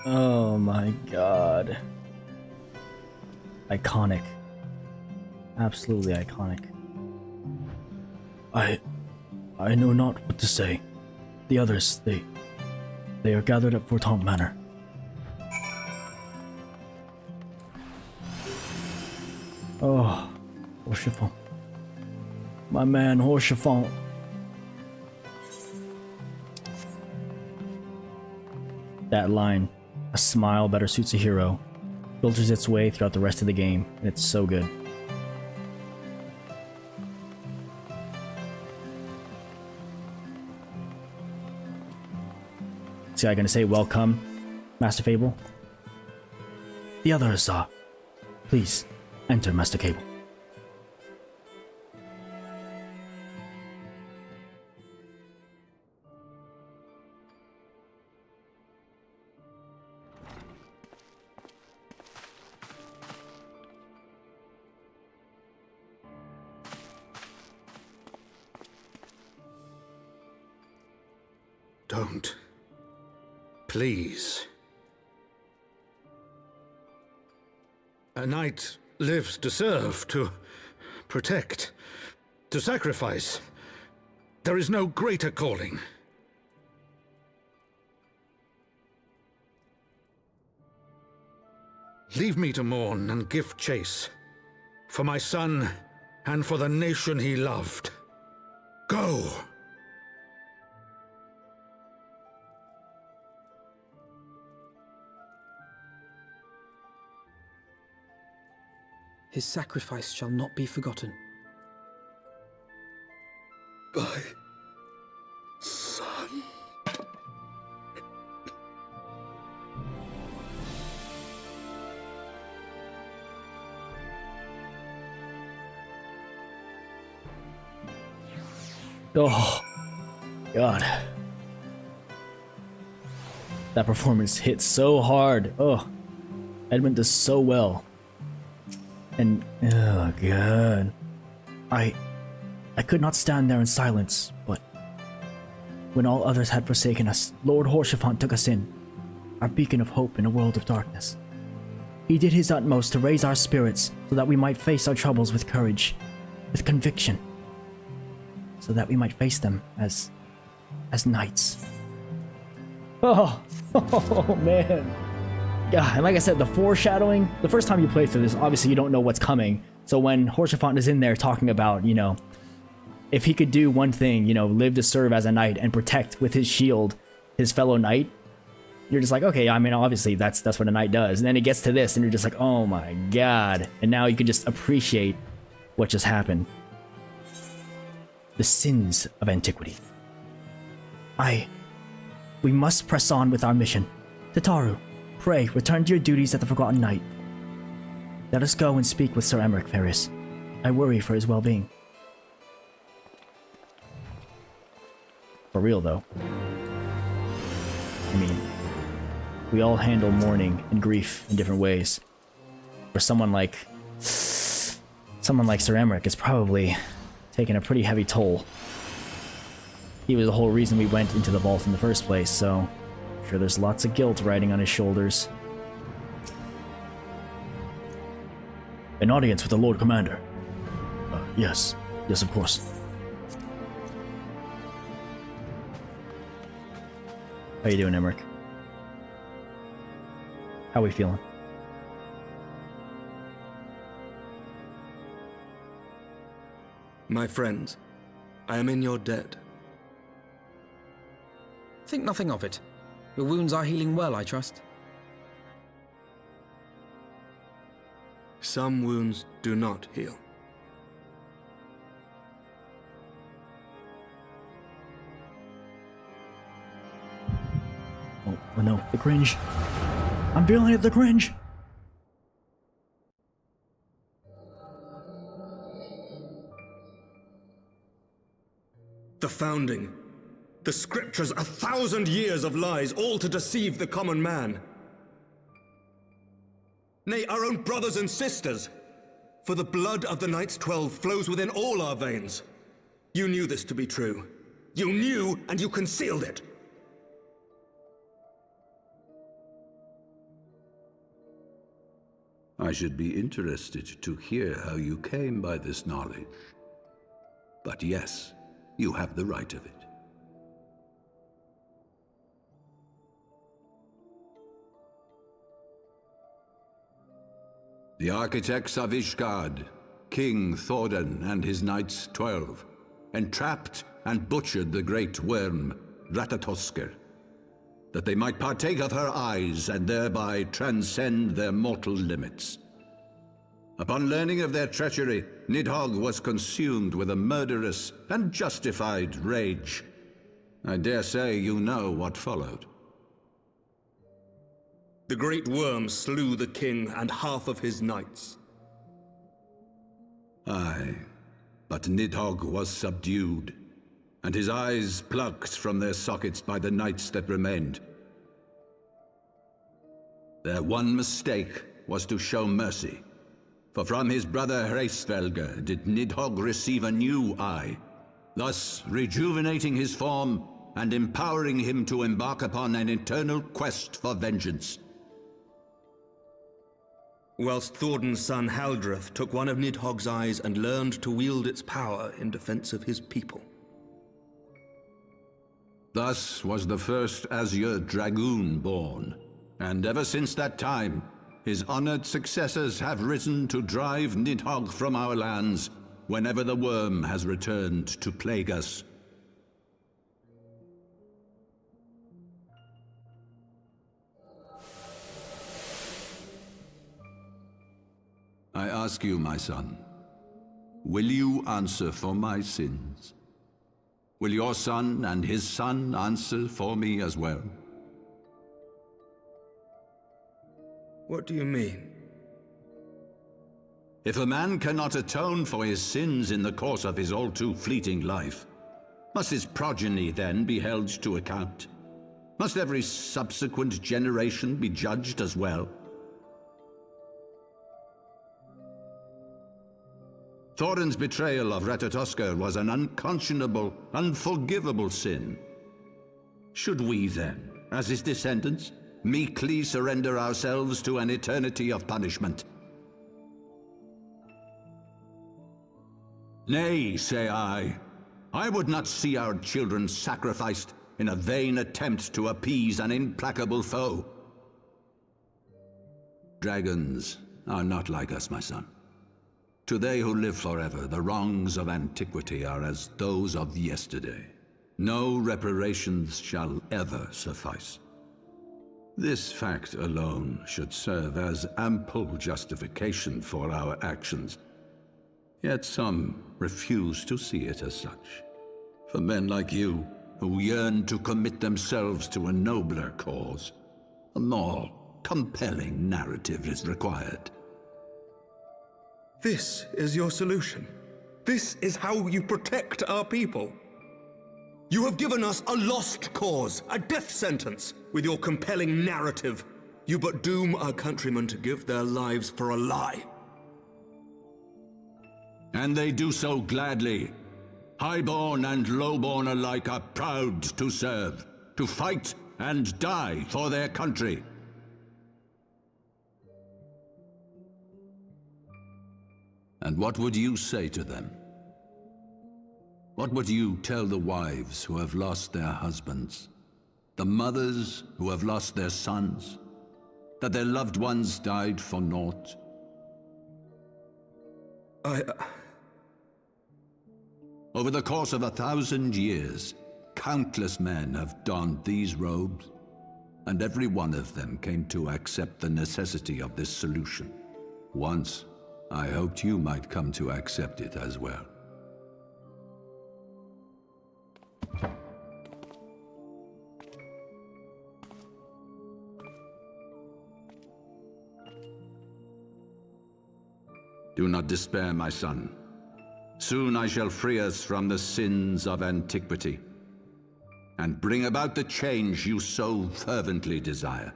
A: Oh my god. Iconic. Absolutely iconic. I know not what to say. The others, they are gathered at Fortemps Manor. Oh, Horsefant. My man, Horsefant. That line, a smile better suits a hero, filters its way throughout the rest of the game, and it's so good. Is I gonna say welcome, Master Fable? The others are. Please, enter, Master Cable.
H: Don't. Please. A knight lives to serve, to protect, to sacrifice. There is no greater calling. Leave me to mourn and give chase. For my son, and for the nation he loved. Go!
J: His sacrifice shall not be forgotten.
I: My son.
A: Oh, God. That performance hits so hard. Oh, Edmund does so well. And, oh god. I could not stand there in silence, but when all others had forsaken us, Lord Horsefant took us in, our beacon of hope in a world of darkness. He did his utmost to raise our spirits so that we might face our troubles with courage, with conviction, so that we might face them as knights. Oh, oh man. Yeah, and like I said, the foreshadowing, the first time you play through this, obviously you don't know what's coming. So when Horsefant is in there talking about, you know, if he could do one thing, you know, live to serve as a knight and protect with his shield his fellow knight, you're just like, okay, I mean, obviously that's what a knight does. And then it gets to this and you're just like, oh my god. And now you can just appreciate what just happened. The Sins of Antiquity. We must press on with our mission. Tataru, pray, return to your duties at the Forgotten Knight. Let us go and speak with Sir Emmerich Ferris. I worry for his well-being. For real, though. I mean, we all handle mourning and grief in different ways. For someone like Sir Emmerich, it's probably taken a pretty heavy toll. He was the whole reason we went into the vault in the first place, so I'm sure there's lots of guilt riding on his shoulders. An audience with the Lord Commander. Yes, of course. How you doing, Emmerich? How we feeling?
I: My friends, I am in your debt.
J: Think nothing of it. Your wounds are healing well, I trust.
I: Some wounds do not heal.
A: Oh no, the cringe. I'm feeling it, the cringe.
I: The founding. The scriptures, 1,000 years of lies, all to deceive the common man. Nay, our own brothers and sisters. For the blood of the Knights 12 flows within all our veins. You knew this to be true. You knew, and you concealed it.
F: I should be interested to hear how you came by this knowledge. But yes, you have the right of it. The architects of Ishgard, King Thordan and his knights 12, entrapped and butchered the great worm, Ratatoskr, that they might partake of her eyes and thereby transcend their mortal limits. Upon learning of their treachery, Nidhogg was consumed with a murderous and justified rage. I dare say you know what followed.
I: The great worm slew the king and half of his knights.
F: Aye, but Nidhogg was subdued, and his eyes plucked from their sockets by the knights that remained. Their one mistake was to show mercy, for from his brother Hraesvelgr did Nidhogg receive a new eye, thus rejuvenating his form and empowering him to embark upon an eternal quest for vengeance.
I: Whilst Thordan's son Haldreth took one of Nidhogg's eyes and learned to wield its power in defense of his people.
F: Thus was the first Azure Dragoon born, and ever since that time, his honored successors have risen to drive Nidhogg from our lands whenever the worm has returned to plague us. I ask you, my son, will you answer for my sins? Will your son and his son answer for me as well?
I: What do you mean?
F: If a man cannot atone for his sins in the course of his all-too-fleeting life, must his progeny then be held to account? Must every subsequent generation be judged as well? Thordan's betrayal of Ratatoskr was an unconscionable, unforgivable sin. Should we then, as his descendants, meekly surrender ourselves to an eternity of punishment? Nay, say I. I would not see our children sacrificed in a vain attempt to appease an implacable foe. Dragons are not like us, my son. To they who live forever, the wrongs of antiquity are as those of yesterday. No reparations shall ever suffice. This fact alone should serve as ample justification for our actions. Yet some refuse to see it as such. For men like you, who yearn to commit themselves to a nobler cause, a more compelling narrative is required.
I: This is your solution. This is how you protect our people. You have given us a lost cause, a death sentence. With your compelling narrative, you but doom our countrymen to give their lives for a lie.
F: And they do so gladly. Highborn and lowborn alike are proud to serve, to fight and die for their country. And what would you say to them? What would you tell the wives who have lost their husbands? The mothers who have lost their sons? That their loved ones died for naught? Over the course of 1,000 years, countless men have donned these robes, and every one of them came to accept the necessity of this solution. Once, I hoped you might come to accept it as well. Do not despair, my son. Soon I shall free us from the sins of antiquity, and bring about the change you so fervently desire.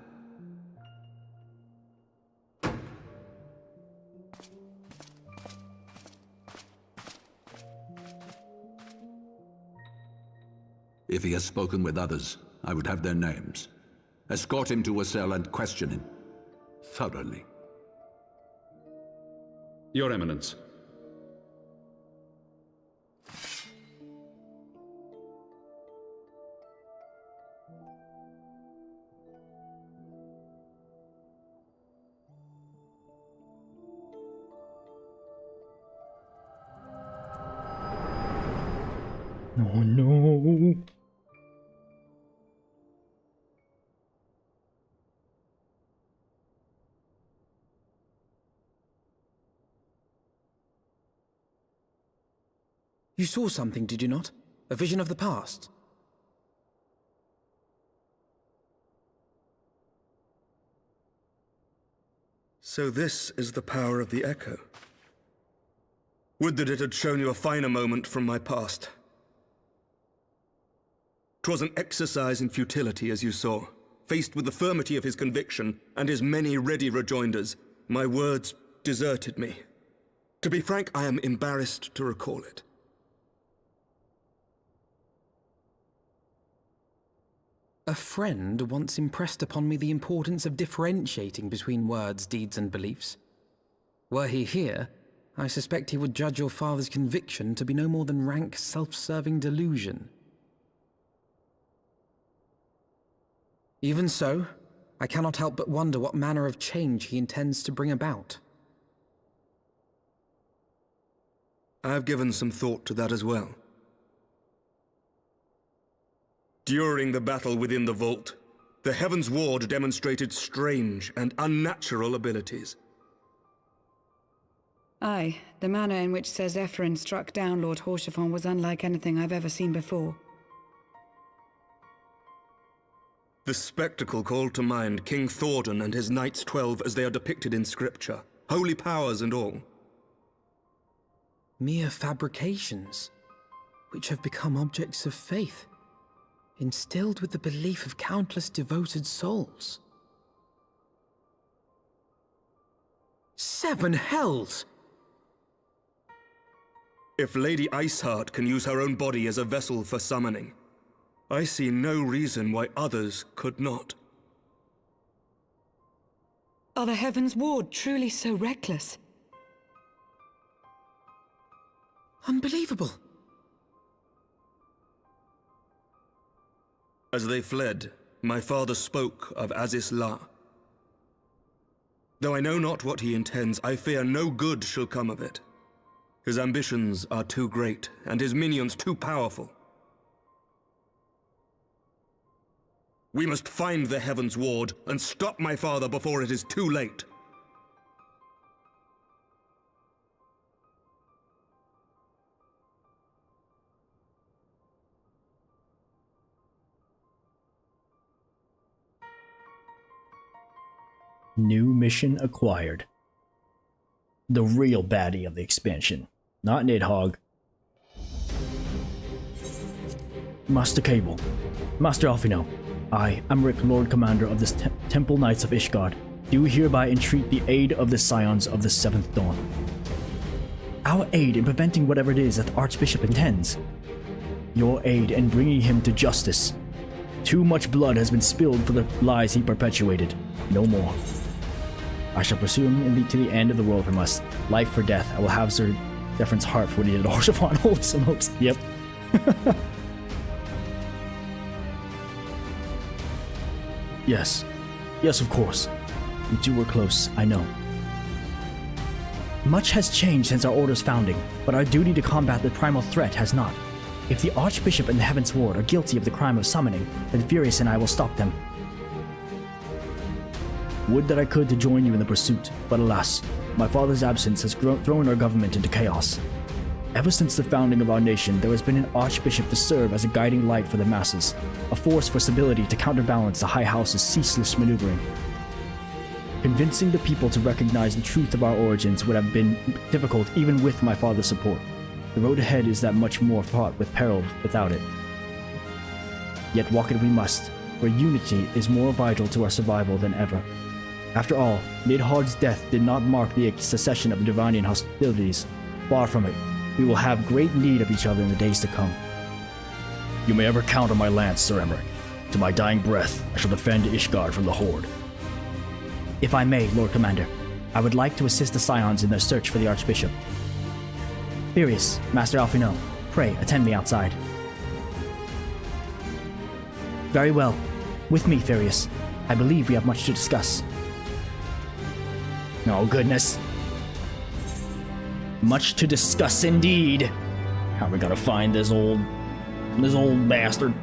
F: If he has spoken with others, I would have their names. Escort him to a cell and question him thoroughly.
E: Your Eminence.
A: Oh no.
J: You saw something, did you not? A vision of the past?
I: So this is the power of the Echo. Would that it had shown you a finer moment from my past. 'Twas an exercise in futility, as you saw. Faced with the firmity of his conviction and his many ready rejoinders, my words deserted me. To be frank, I am embarrassed to recall it.
J: A friend once impressed upon me the importance of differentiating between words, deeds, and beliefs. Were he here, I suspect he would judge your father's conviction to be no more than rank, self-serving delusion. Even so, I cannot help but wonder what manner of change he intends to bring about.
I: I have given some thought to that as well. During the battle within the vault, the Heavensward demonstrated strange and unnatural abilities.
K: Aye, the manner in which Sir Zephyrin struck down Lord Haurchefant was unlike anything I've ever seen before.
I: The spectacle called to mind King Thordan and his Knights 12 as they are depicted in scripture, holy powers and all.
J: Mere fabrications, which have become objects of faith, instilled with the belief of countless devoted souls. 7 hells!
I: If Lady Iceheart can use her own body as a vessel for summoning, I see no reason why others could not.
K: Are the Heavensward truly so reckless?
J: Unbelievable!
I: As they fled, my father spoke of Aziz La. Though I know not what he intends, I fear no good shall come of it. His ambitions are too great, and his minions too powerful. We must find the Heavensward and stop my father before it is too late.
A: New mission acquired. The real baddie of the expansion. Not Nidhogg. Master Cable. Master Alphino. I, Emmerich, Lord Commander of the Temple Knights of Ishgard, do hereby entreat the aid of the Scions of the Seventh Dawn. Our aid in preventing whatever it is that the Archbishop intends. Your aid in bringing him to justice. Too much blood has been spilled for the lies he perpetuated. No more. I shall pursue him to the end of the world if I must. Life for death. I will have Sir Zephyrin's heart for what he did to Haurchefant. Holy smokes. Yep. Yes. Yes, of course. You two were close, I know. Much has changed since our Order's founding, but our duty to combat the primal threat has not. If the Archbishop and the Heavensward are guilty of the crime of summoning, then Furious and I will stop them. Would that I could to join you in the pursuit, but alas, my father's absence has thrown our government into chaos. Ever since the founding of our nation, there has been an Archbishop to serve as a guiding light for the masses, a force for stability to counterbalance the High House's ceaseless maneuvering. Convincing the people to recognize the truth of our origins would have been difficult even with my father's support. The road ahead is that much more fraught with peril without it. Yet walk it we must, for unity is more vital to our survival than ever. After all, Nidhogg's death did not mark the cessation of the Divinian hostilities. Far from it. We will have great need of each other in the days to come. You may ever count on my lance, Sir Emmerich. To my dying breath, I shall defend Ishgard from the Horde. If I may, Lord Commander, I would like to assist the Scions in their search for the Archbishop. Furious, Master Alphino, pray attend me outside. Very well. With me, Furious. I believe we have much to discuss. Oh, goodness. Much to discuss indeed. How are we gonna find this old bastard?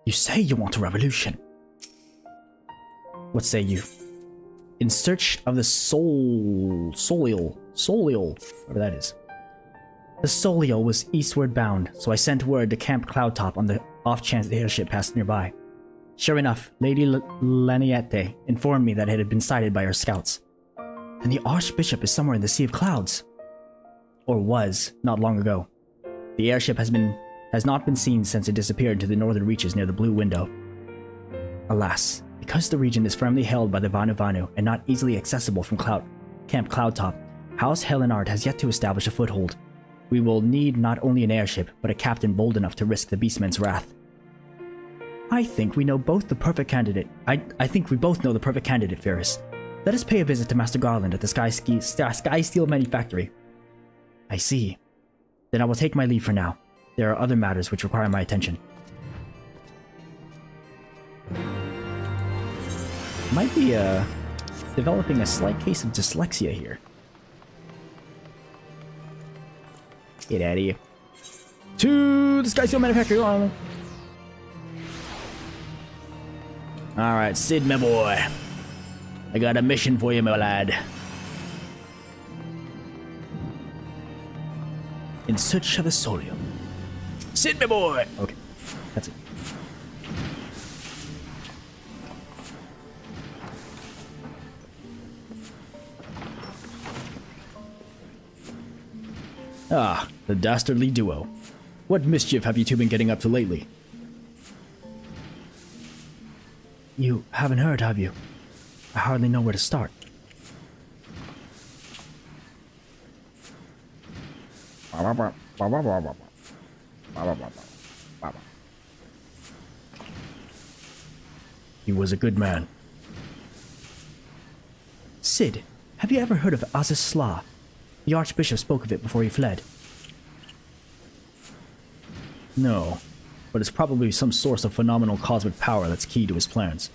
A: You say you want a revolution. What say you? In search of the Soleil, whatever that is. The Soleil was eastward bound, so I sent word to Camp Cloudtop on the off chance the airship passed nearby. Sure enough, Lady Laniette informed me that it had been sighted by her scouts. And the Archbishop is somewhere in the Sea of Clouds. Or was, not long ago. The airship has not been seen since it disappeared into the northern reaches near the Blue Window. Alas, because the region is firmly held by the Vanu and not easily accessible from Camp Cloudtop, House Helenard has yet to establish a foothold. We will need not only an airship, but a captain bold enough to risk the Beastmen's wrath. I think we know both the perfect candidate. I think we both know the perfect candidate, Ferris. Let us pay a visit to Master Garland at the Sky Steel Manufactory. I see. Then I will take my leave for now. There are other matters which require my attention. Might be developing a slight case of dyslexia here. Get out of here. To the Sky Steel Manufactory. Alright, Sid, my boy. I got a mission for you, my lad. In search of the Soleil. Sid, my boy! Okay, that's it. Ah, the dastardly duo. What mischief have you two been getting up to lately? You haven't heard, have you? I hardly know where to start. He was a good man. Sid, have you ever heard of Aziz Sla? The Archbishop spoke of it before he fled. No, but it's probably some source of phenomenal cosmic power that's key to his plans.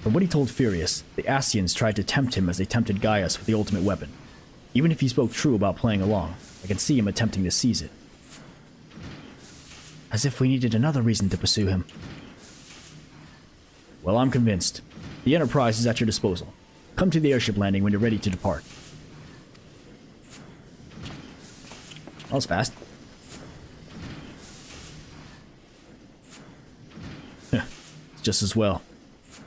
A: From what he told Furious, the Ascians tried to tempt him as they tempted Gaius with the ultimate weapon. Even if he spoke true about playing along, I can see him attempting to seize it. As if we needed another reason to pursue him. Well, I'm convinced. The Enterprise is at your disposal. Come to the airship landing when you're ready to depart. That was fast. It's just as well.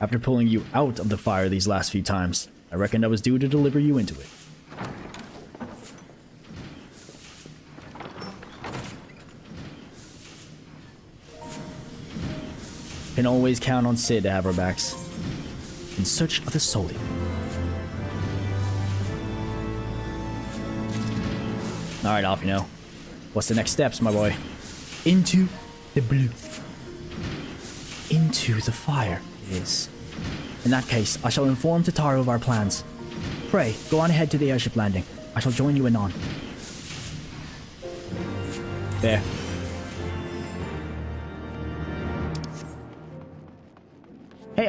A: After pulling you out of the fire these last few times, I reckoned I was due to deliver you into it. Can always count on Sid to have our backs. In search of the Soleil. Alright, off you know. What's the next steps, my boy? Into the blue. Into the fire, it is. In that case, I shall inform Tataru of our plans. Pray, go on ahead to the airship landing. I shall join you anon. There. Hey,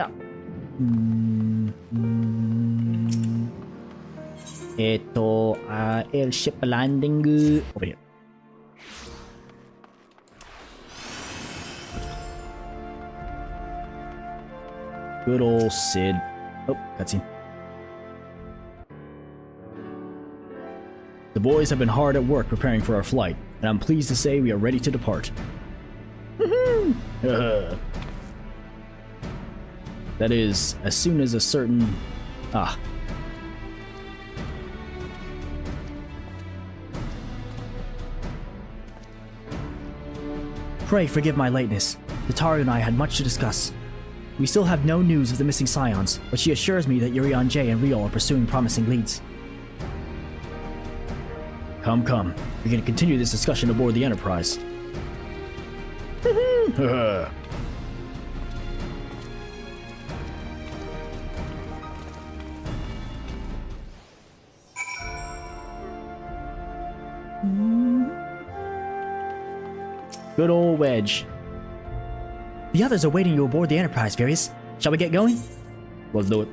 A: airship landing over here. Good old Sid. Oh, cutscene. The boys have been hard at work preparing for our flight, and I'm pleased to say we are ready to depart. That is, as soon as a certain... Pray forgive my lateness. Tataru and I had much to discuss. We still have no news of the missing Scions, but she assures me that Yurian J and Rio are pursuing promising leads. Come. We're gonna continue this discussion aboard the Enterprise. Good old wedge.
L: The others are waiting you aboard the Enterprise, Furious. Shall we get going?
A: Let's do it.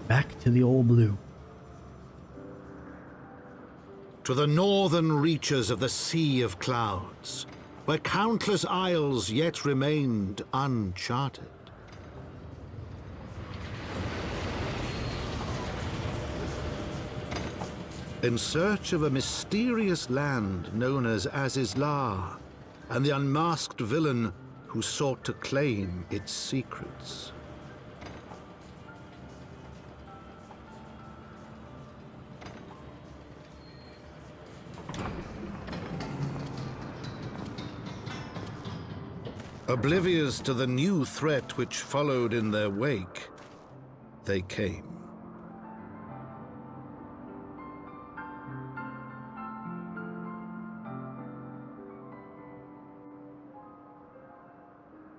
L: Back to the old blue.
H: To the northern reaches of the Sea of Clouds, where countless isles yet remained uncharted. In search of a mysterious land known as Azizlar, and the unmasked villain who sought to claim its secrets. Oblivious to the new threat which followed in their wake, they came.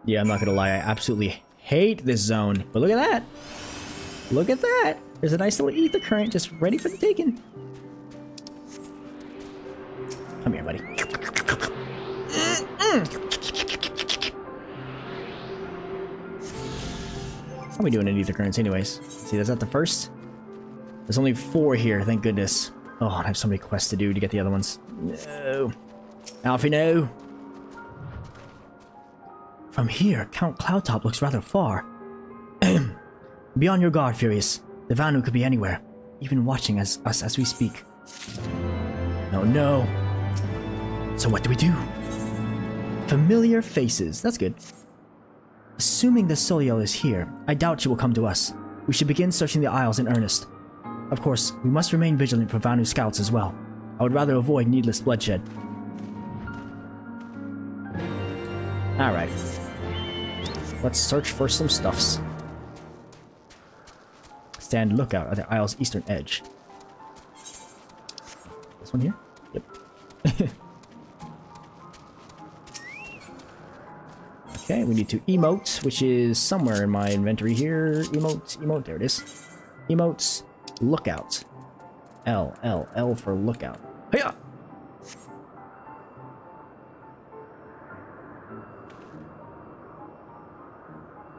A: Yeah, I'm not gonna lie, I absolutely hate this zone. But look at that! Look at that! There's a nice little ether current just ready for the taking. Come here, buddy. How are we doing in ether currents anyways? See, is that the first? There's only 4 here, thank goodness. Oh, I have so many quests to do to get the other ones. No. Alfie, no.
L: From here, Count Cloudtop looks rather far. Be on your guard, Furious. The Vanu could be anywhere, even watching us as we speak.
A: No, no.
L: So what do we do?
A: Familiar faces. That's good.
L: Assuming the Soleil is here, I doubt she will come to us. We should begin searching the Isles in earnest. Of course, we must remain vigilant for Vanu scouts as well. I would rather avoid needless bloodshed.
A: Alright. Let's search for some stuffs. Stand lookout at the Isle's eastern edge. This one here? Yep. Okay, we need to emote, which is somewhere in my inventory here. Emote, there it is. Emotes, lookout. L for lookout. Hiya!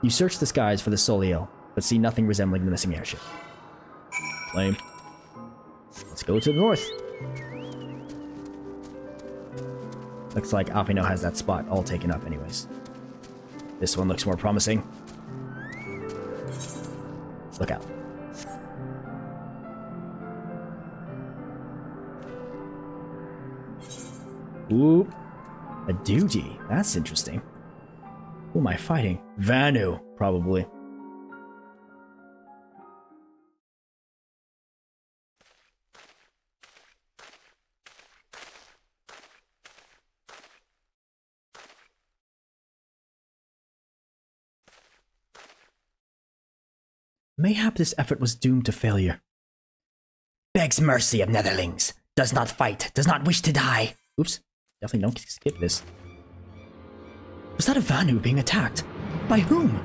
A: You search the skies for the Soleil, but see nothing resembling the missing airship. Lame. Let's go to the north. Looks like Alfino has that spot all taken up anyways. This one looks more promising. Look out. Ooh. A duty. That's interesting. Who am I fighting? Vanu, probably.
L: Mayhap this effort was doomed to failure.
R: Begs mercy of netherlings. Does not fight. Does not wish to die.
A: Oops. Definitely don't skip this.
L: Was that a Vanu being attacked? By whom?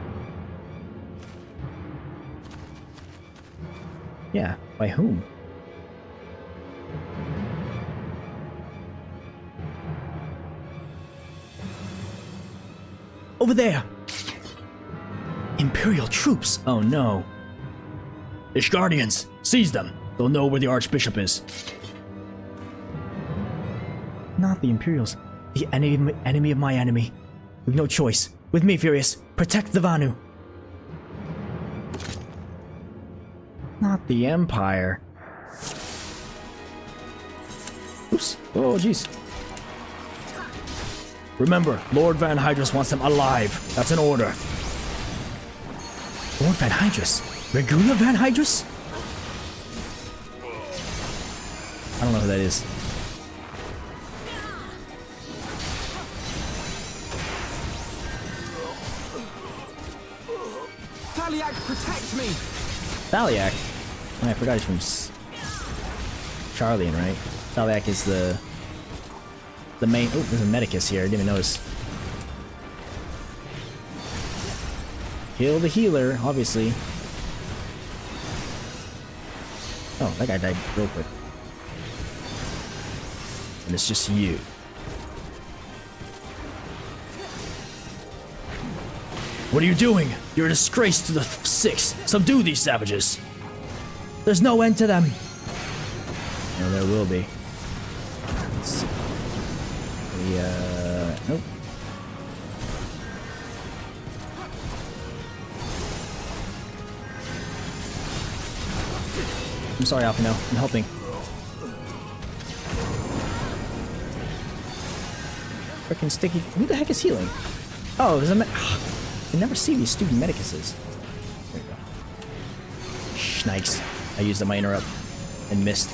A: Yeah, by whom?
L: Over there! Imperial troops!
A: Oh no.
R: Ishgardians! Seize them! They'll know where the Archbishop is.
L: Not the Imperials. The enemy of my enemy. We've no choice. With me, Furious. Protect the Vanu.
A: Not the Empire. Oops. Oh, jeez.
R: Remember, Lord Van Hydrus wants them alive. That's an order.
L: Lord Van Hydrus? Regula Van Hydrus?
A: I don't know who that is.
J: Thaliak, protect me!
A: Thaliak? Oh, I forgot he's from Charlian, right? Thaliak is the main... Oh, there's a Medicus here. I didn't even notice. Kill the healer, obviously. Oh, that guy died real quick. And it's just you. What are you doing? You're a disgrace to the Six. Subdue these savages.
L: There's no end to them.
A: No, there will be. Let's see. Nope. I'm sorry, Alphino. I'm helping. Freaking sticky. Who the heck is healing? Oh, there's a I never see these stupid medicuses. There you go. Schnikes. I used my interrupt and missed.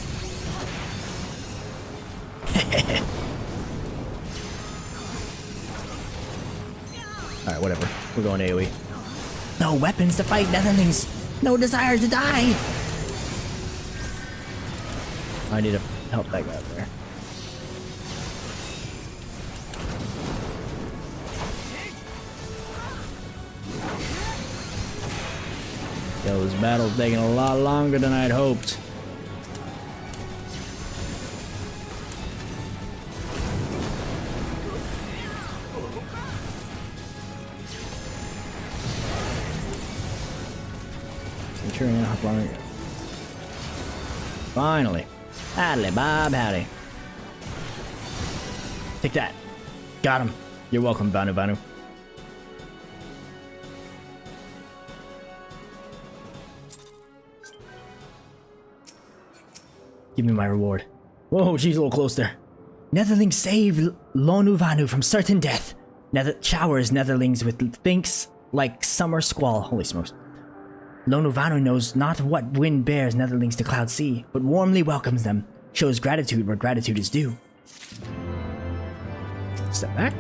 A: Alright, whatever. We're going AoE.
L: No weapons to fight Netherlings. No desire to die.
A: I need to help that guy up there. Yo, this battle's taking a lot longer than I'd hoped. Centurion, hop on. Finally. Howdy, Bob, howdy. Take that. Got him. You're welcome, Vanu. Give me my reward. Whoa, she's a little close there.
L: Netherlings save Lonu Vanu from certain death. Showers Netherlings with thinks like summer squall. Holy smokes. Lonu Vanu knows not what wind bears Netherlings to Cloud Sea, but warmly welcomes them. Shows gratitude where gratitude is due.
A: Step back.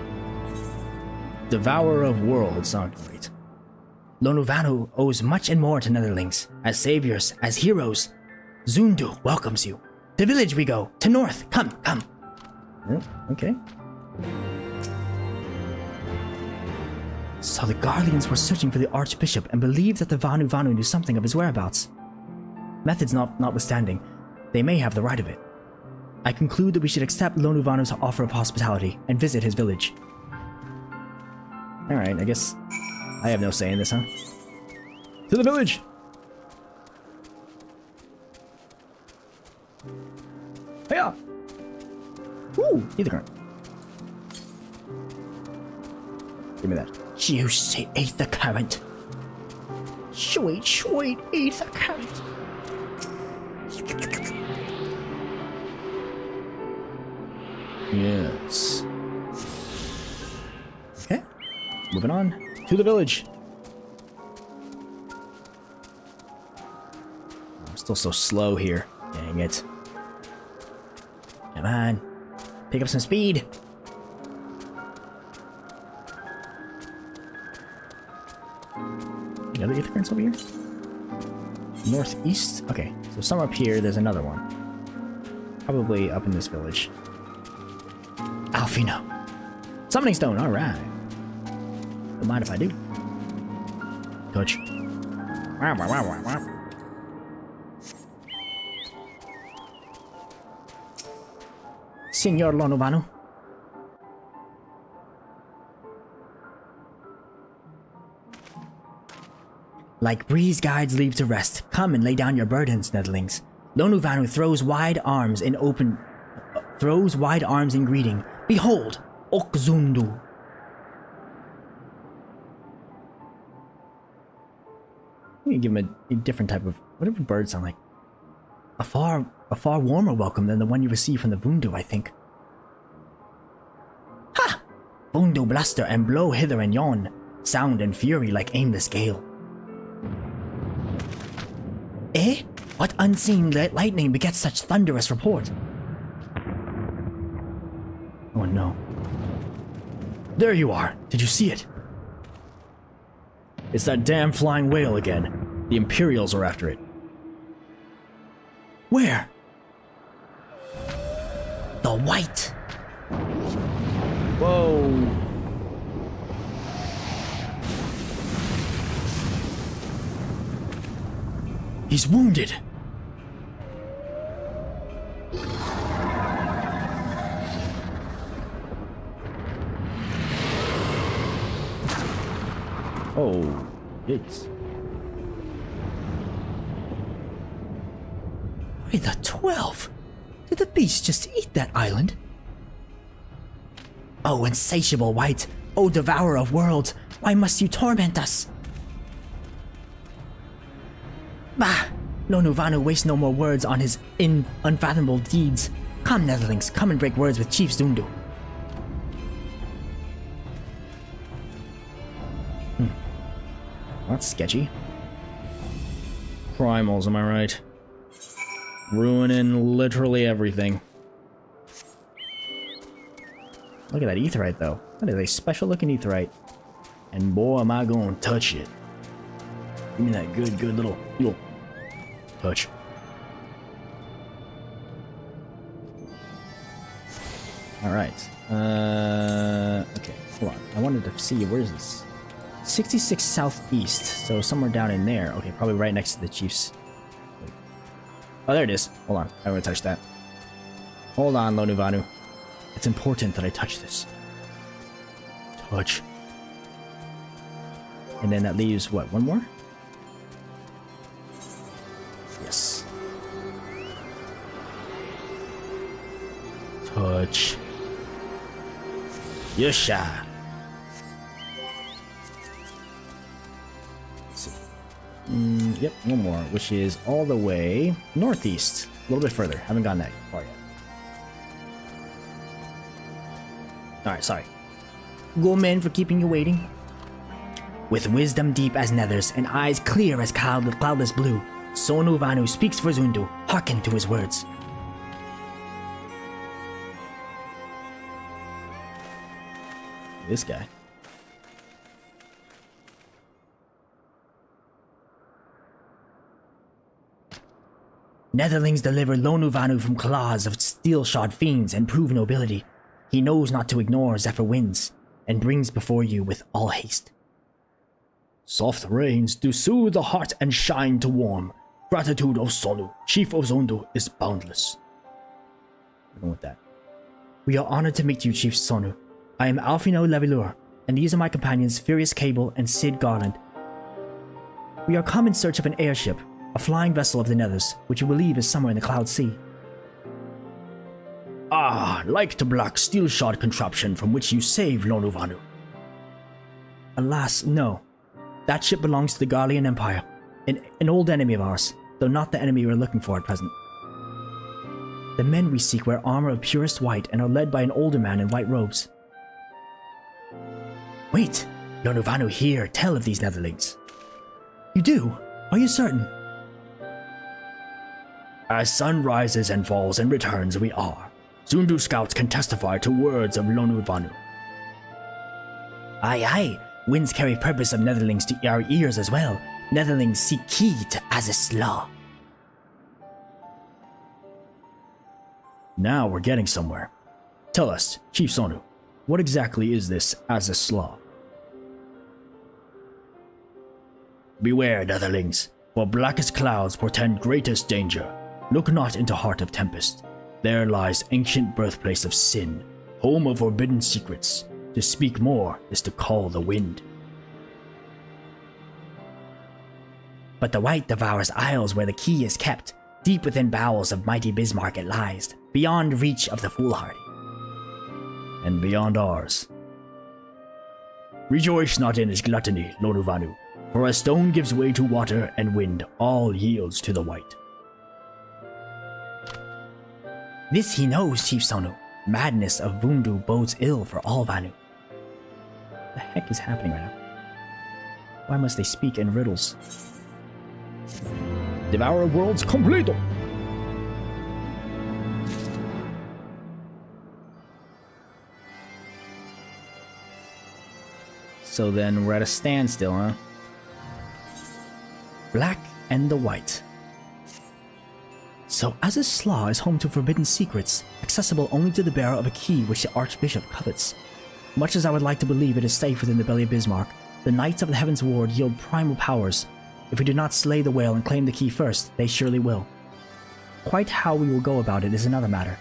A: Devourer of Worlds. Sound great.
L: Lonu Vanu owes much and more to Netherlings. As saviors, as heroes. Zundu welcomes you. To village we go. To north. Come.
A: Oh, okay.
L: So the Guardians were searching for the Archbishop and believed that the Vanu knew something of his whereabouts. Methods notwithstanding, they may have the right of it. I conclude that we should accept Lonu Vanu's offer of hospitality and visit his village.
A: Alright, I guess I have no say in this, huh? To the village! Hey-ya! Ooh, either current. Give me that.
L: Juicy ether current. Sweet ether current.
A: Yes. Okay. Moving on to the village. I'm still so slow here. Dang it.
L: Come on. Pick up some speed.
A: Any other ether currents over here? Northeast? Okay, so somewhere up here, there's another one. Probably up in this village.
L: Alphino.
A: Summoning stone, alright. Don't mind if I do. Touch.
L: Signor Lonu Vanu. Like breeze guides leave to rest, come and lay down your burdens, Netherlings. Lonu Vanu throws wide arms in greeting. Behold, Okzundu.
A: Let me give him a different type of whatever birds sound like.
L: A far warmer welcome than the one you received from the Vundu, I think. Ha! Vundu bluster and blow hither and yon, sound and fury like aimless gale. Eh? What unseen lightning begets such thunderous report?
A: Oh no. There you are. Did you see it? It's that damn flying whale again. The Imperials are after it.
L: Where? The white.
A: Whoa.
L: He's wounded.
A: Oh, jeez.
L: By the 12! Did the beast just eat that island? Oh, insatiable wight! Oh, devourer of worlds! Why must you torment us? Bah! Lonu Vanu wastes no more words on his unfathomable deeds. Come, Netherlings, come and break words with Chief Zundu.
A: That's sketchy. Primals, am I right? Ruining literally everything. Look at that aetheryte, though. That is a special looking aetheryte. And boy, am I gonna touch it. Give me that good little touch. Alright. Okay, hold on. I wanted to see, where is this? 66 southeast, so somewhere down in there. Okay, probably right next to the chief's. Wait. Oh, there it is. Hold on, I want to touch that. Hold on, Lonu Vanu. It's important that I touch this. Touch. And then that leaves, what, one more? Yes. Touch. Yosha. Yep, one more, which is all the way northeast. A little bit further. Haven't gone that far yet. Alright, sorry. Go men for keeping you waiting. With wisdom deep as nethers and eyes clear as cloudless blue, Sonu Vanu speaks for Zundu. Hearken to his words. This guy. Netherlings deliver Lonu Vanu from claws of steel-shod fiends and prove nobility. He knows not to ignore Zephyr winds, and brings before you with all haste. Soft rains do soothe the heart and shine to warm. Gratitude of Sonu, chief of Zondu, is boundless. I'm going with that. We are honored to meet you, Chief Sonu. I am Alfino Levilur, and these are my companions Furious Cable and Sid Garland. We are come in search of an airship, a flying vessel of the Nethers, which you believe is somewhere in the Cloud Sea. Ah, like the black steel-shod contraption from which you saved Lonu Vanu. Alas, no. That ship belongs to the Garlean Empire, an old enemy of ours, though not the enemy we're looking for at present. The men we seek wear armor of purest white and are led by an older man in white robes. Wait, Lonu Vanu here tell of these Netherlings. You do? Are you certain? As sun rises and falls and returns, we are. Zundu scouts can testify to words of Lonu Vanu. Aye, aye. Winds carry purpose of Netherlings to our ears as well. Netherlings seek key to Azis law. Now we're getting somewhere. Tell us, Chief Sonu, what exactly is this Azis law? Beware, Netherlings, for blackest clouds portend greatest danger. Look not into heart of tempest. There lies ancient birthplace of sin, home of forbidden secrets. To speak more is to call the wind. But the white devours isles where the key is kept. Deep within bowels of mighty Bismarck it lies, beyond reach of the foolhardy. And beyond ours. Rejoice not in his gluttony, Lonu Vanu, for as stone gives way to water and wind, all yields to the white. This he knows, Chief Sonu. Madness of Vundu bodes ill for all Vanu. What the heck is happening right now? Why must they speak in riddles? Devourer of Worlds completo! So then we're at a standstill, huh? Black and the white. So Azis Slaw is home to forbidden secrets, accessible only to the bearer of a key which the Archbishop covets. Much as I would like to believe it is safe within the belly of Bismarck, the Knights of the Heavensward yield primal powers. If we do not slay the whale and claim the key first, they surely will. Quite how we will go about it is another matter.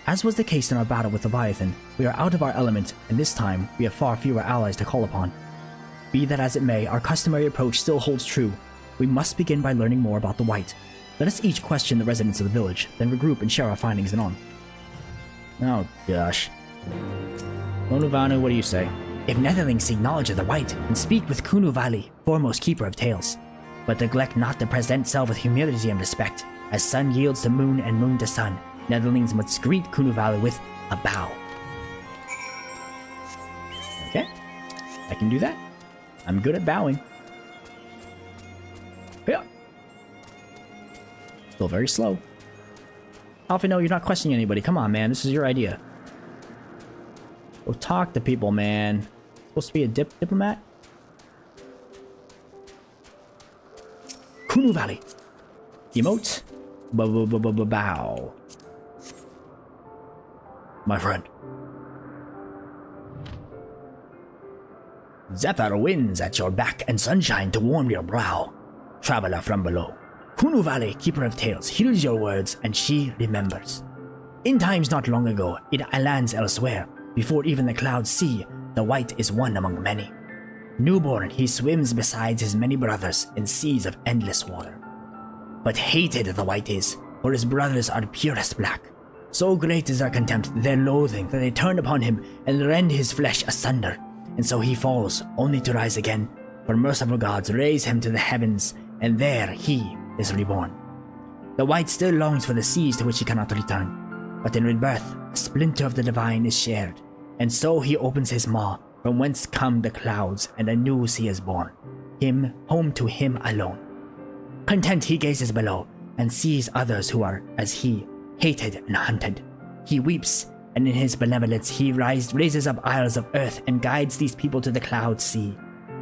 A: As was the case in our battle with Leviathan, we are out of our element, and this time we have far fewer allies to call upon.
L: Be that as it may, our customary approach still holds true. We must begin by learning more about the White. Let us each question the residents of the village, then regroup and share our findings and on. Oh gosh. Lonuvanu, what do you say?
R: If Netherlings seek knowledge of the White, then speak with Kunu Valley, foremost keeper of tales. But neglect not to present self with humility and respect. As sun yields to moon and moon to sun, Netherlings must greet Kunu Valley with a bow.
A: Okay, I can do that. I'm good at bowing. Yeah. Still very slow. Alfie, no, you're not questioning anybody. Come on, man. This is your idea. Go talk to people, man. Supposed to be a diplomat?
L: Kunu Valley.
A: Emote. Bow.
L: My friend.
R: Zephyr winds at your back and sunshine to warm your brow. Traveler from below. Kunu Valley, keeper of tales, hears your words and she remembers. In times not long ago, in lands elsewhere, before even the clouds see, the White is one among many. Newborn, he swims beside his many brothers in seas of endless water. But hated the White is, for his brothers are purest black. So great is their contempt, their loathing, that they turn upon him and rend his flesh asunder. And so he falls, only to rise again, for merciful gods raise him to the heavens, and there he is reborn. The White still longs for the seas to which he cannot return, but in rebirth, a splinter of the divine is shared, and so he opens his maw, from whence come the clouds, and a new sea is born, him home to him alone. Content he gazes below, and sees others who are, as he, hated and hunted. He weeps, and in his benevolence he raises up isles of earth and guides these people to the cloud sea.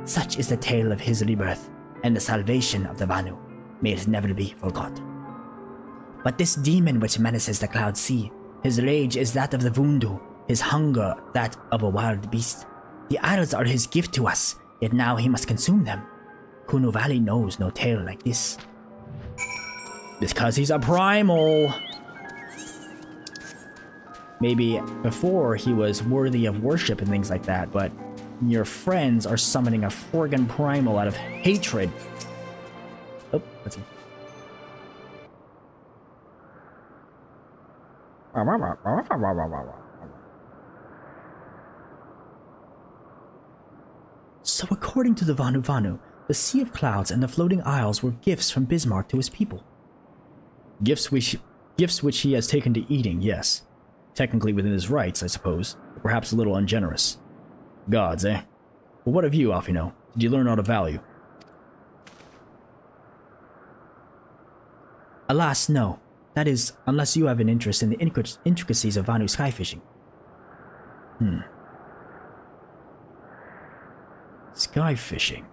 R: Such is the tale of his rebirth, and the salvation of the Vanu. May it never be forgot. But this demon which menaces the cloud sea, his rage is that of the Vundu, his hunger that of a wild beast. The idols are his gift to us, yet now he must consume them. Kunu Valley knows no tale like this.
A: Because he's a primal. Maybe before he was worthy of worship and things like that, but your friends are summoning a friggin' primal out of hatred. Oh, that's him.
L: So according to the Vanu, the Sea of Clouds and the Floating Isles were gifts from Bismarck to his people.
A: Gifts which he has taken to eating, yes. Technically within his rights, I suppose, but perhaps a little ungenerous. Gods, eh? Well, what of you, Alfino? Did you learn aught of value?
L: Alas, no. That is, unless you have an interest in the intricacies of Vanu sky fishing.
A: Sky fishing.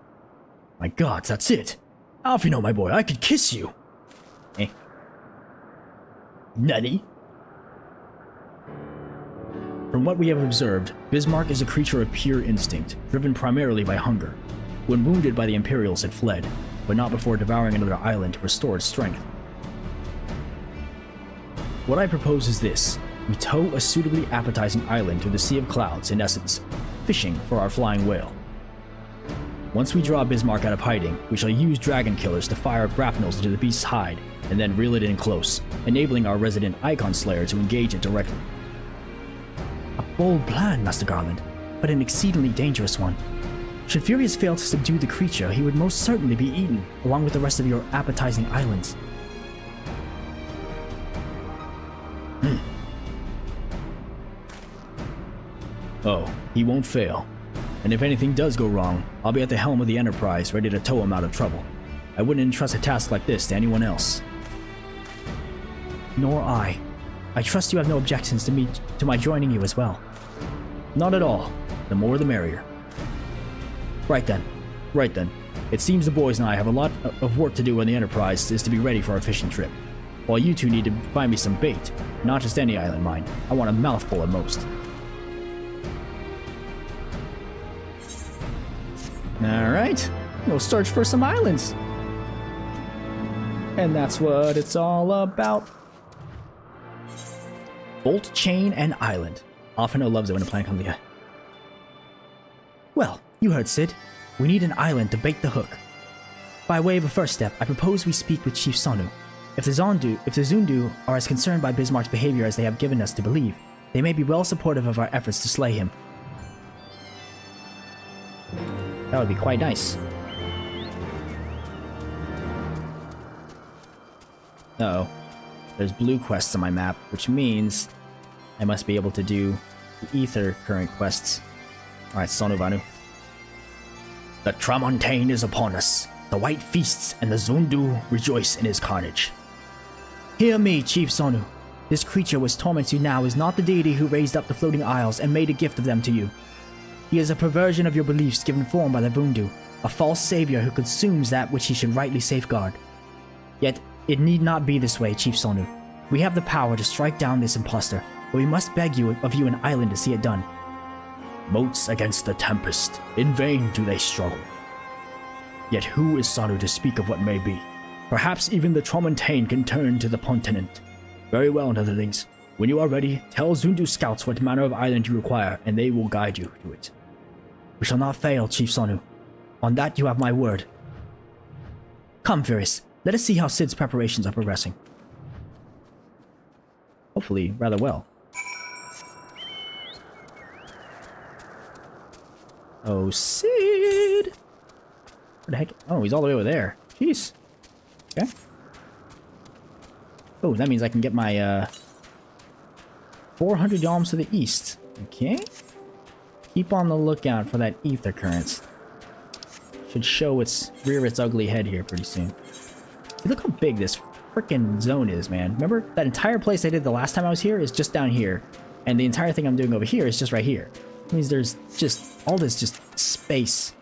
A: My gods, that's it! Alfino, my boy, I could kiss you! Eh? Nutty? From what we have observed, Bismarck is a creature of pure instinct, driven primarily by hunger. When wounded by the Imperials, it fled, but not before devouring another island to restore its strength. What I propose is this. We tow a suitably appetizing island to the Sea of Clouds, in essence, fishing for our flying whale. Once we draw Bismarck out of hiding, we shall use dragon killers to fire grapnels into the beast's hide, and then reel it in close, enabling our resident Icon Slayer to engage it directly.
L: A bold plan, Master Garland, but an exceedingly dangerous one. Should Furious fail to subdue the creature, he would most certainly be eaten, along with the rest of your appetizing islands.
A: Oh, he won't fail. And if anything does go wrong, I'll be at the helm of the Enterprise, ready to tow him out of trouble. I wouldn't entrust a task like this to anyone else.
L: Nor I. I trust you have no objections to my joining you as well.
A: Not at all. The more the merrier. Right then. It seems the boys and I have a lot of work to do on the Enterprise is to be ready for our fishing trip. While you two need to find me some bait. Not just any island, mind. I want a mouthful at most. Alright, we'll search for some islands. And that's what it's all about. Bolt, chain, and island. Alfino loves it when a plan comes together.
L: Well, you heard Sid. We need an island to bait the hook. By way of a first step, I propose we speak with Chief Sonu. If the Zundu are as concerned by Bismarck's behavior as they have given us to believe, they may be well supportive of our efforts to slay him.
A: That would be quite nice. Uh-oh. There's blue quests on my map, which means I must be able to do the Ether current quests. Alright, Sonu Vanu.
R: The Tramontane is upon us. The White feasts and the Zundu rejoice in his carnage.
L: Hear me, Chief Sonu. This creature which torments you now is not the deity who raised up the floating isles and made a gift of them to you. He is a perversion of your beliefs given form by the Vundu, a false savior who consumes that which he should rightly safeguard. Yet, it need not be this way, Chief Sonu. We have the power to strike down this impostor, but we must beg of you an island to see it done.
R: Moats against the tempest, in vain do they struggle. Yet who is Sonu to speak of what may be? Perhaps even the Tramontane can turn to the continent. Very well, Netherlings. When you are ready, tell Zundu scouts what manner of island you require, and they will guide you to it.
L: We shall not fail, Chief Sonu. On that you have my word. Come, Furious. Let us see how Cid's preparations are progressing.
A: Hopefully, rather well. Oh, Cid! Where the heck? Oh, he's all the way over there. Jeez. Okay. Oh, that means I can get my, 400 yalms to the east. Okay. Keep on the lookout for that ether currents. Should rear its ugly head here pretty soon. See, look how big this freaking zone is, man. Remember? That entire place I did the last time I was here is just down here. And the entire thing I'm doing over here is just right here. It means there's just all this just space.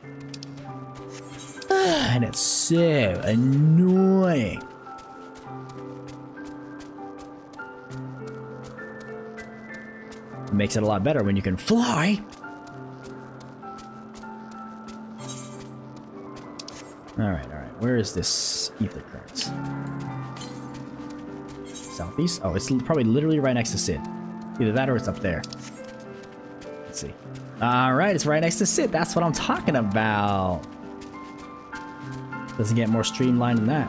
A: And it's so annoying. It makes it a lot better when you can fly. Alright. Where is this ether currents? Southeast? Oh, it's probably literally right next to Cid. Either that or it's up there. Let's see. Alright, it's right next to Cid. That's what I'm talking about. Doesn't get more streamlined than that.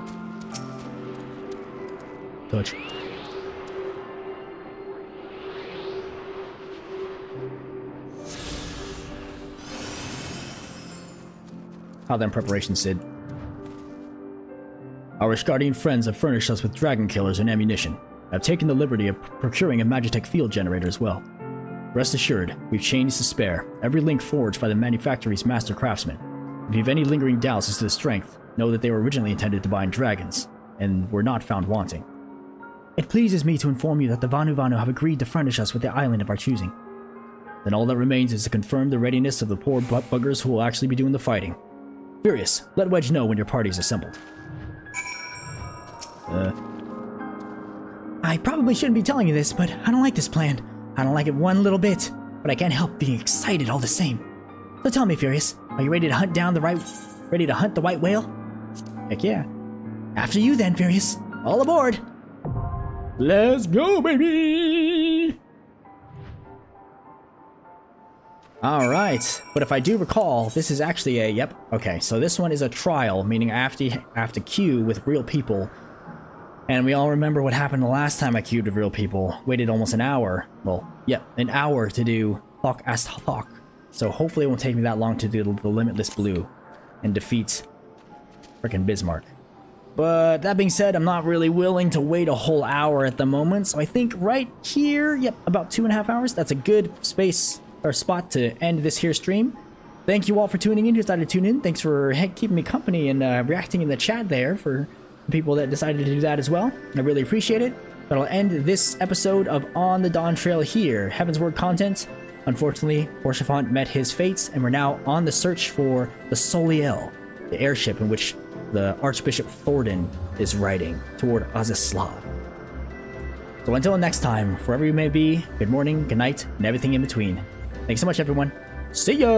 A: Touch. How then preparation, Cid?
R: Our Ishgardian friends have furnished us with dragon killers and ammunition. I've taken the liberty of procuring a Magitech field generator as well. Rest assured, we've chains to spare, every link forged by the manufactory's master craftsman. If you have any lingering doubts as to the strength, know that they were originally intended to bind dragons, and were not found wanting.
L: It pleases me to inform you that the Vanu have agreed to furnish us with the island of our choosing.
R: Then all that remains is to confirm the readiness of the poor butt-buggers who will actually be doing the fighting. Furious, let Wedge know when your party's assembled.
L: I probably shouldn't be telling you this, but I don't like this plan. I don't like it one little bit, but I can't help being excited all the same. So tell me, Furious, are you ready to hunt the white whale?
A: Heck yeah.
L: After you then, Furious. All aboard!
A: Let's go, baby! Alright, but if I do recall, this is actually a, yep, okay, so this one is a trial, meaning I have to queue with real people. And we all remember what happened the last time I queued with real people. Waited almost an hour. Well, yep, an hour to do Thok Ast Thok. So hopefully it won't take me that long to do the Limitless Blue and defeat frickin' Bismarck. But that being said, I'm not really willing to wait a whole hour at the moment, so I think right here, yep, about 2.5 hours, that's a good space or spot to end this here stream. Thank you all for tuning in, who decided to tune in. Thanks for keeping me company and reacting in the chat there for people that decided to do that as well. I really appreciate it. But I'll end this episode of On the Dawntrail here. Heavensward content. Unfortunately, Porshafont met his fates, and we're now on the search for the Soleil, the airship in which the Archbishop Thordan is riding toward Azislav. So until next time, wherever you may be, good morning, good night, and everything in between. Thanks so much, everyone. See ya!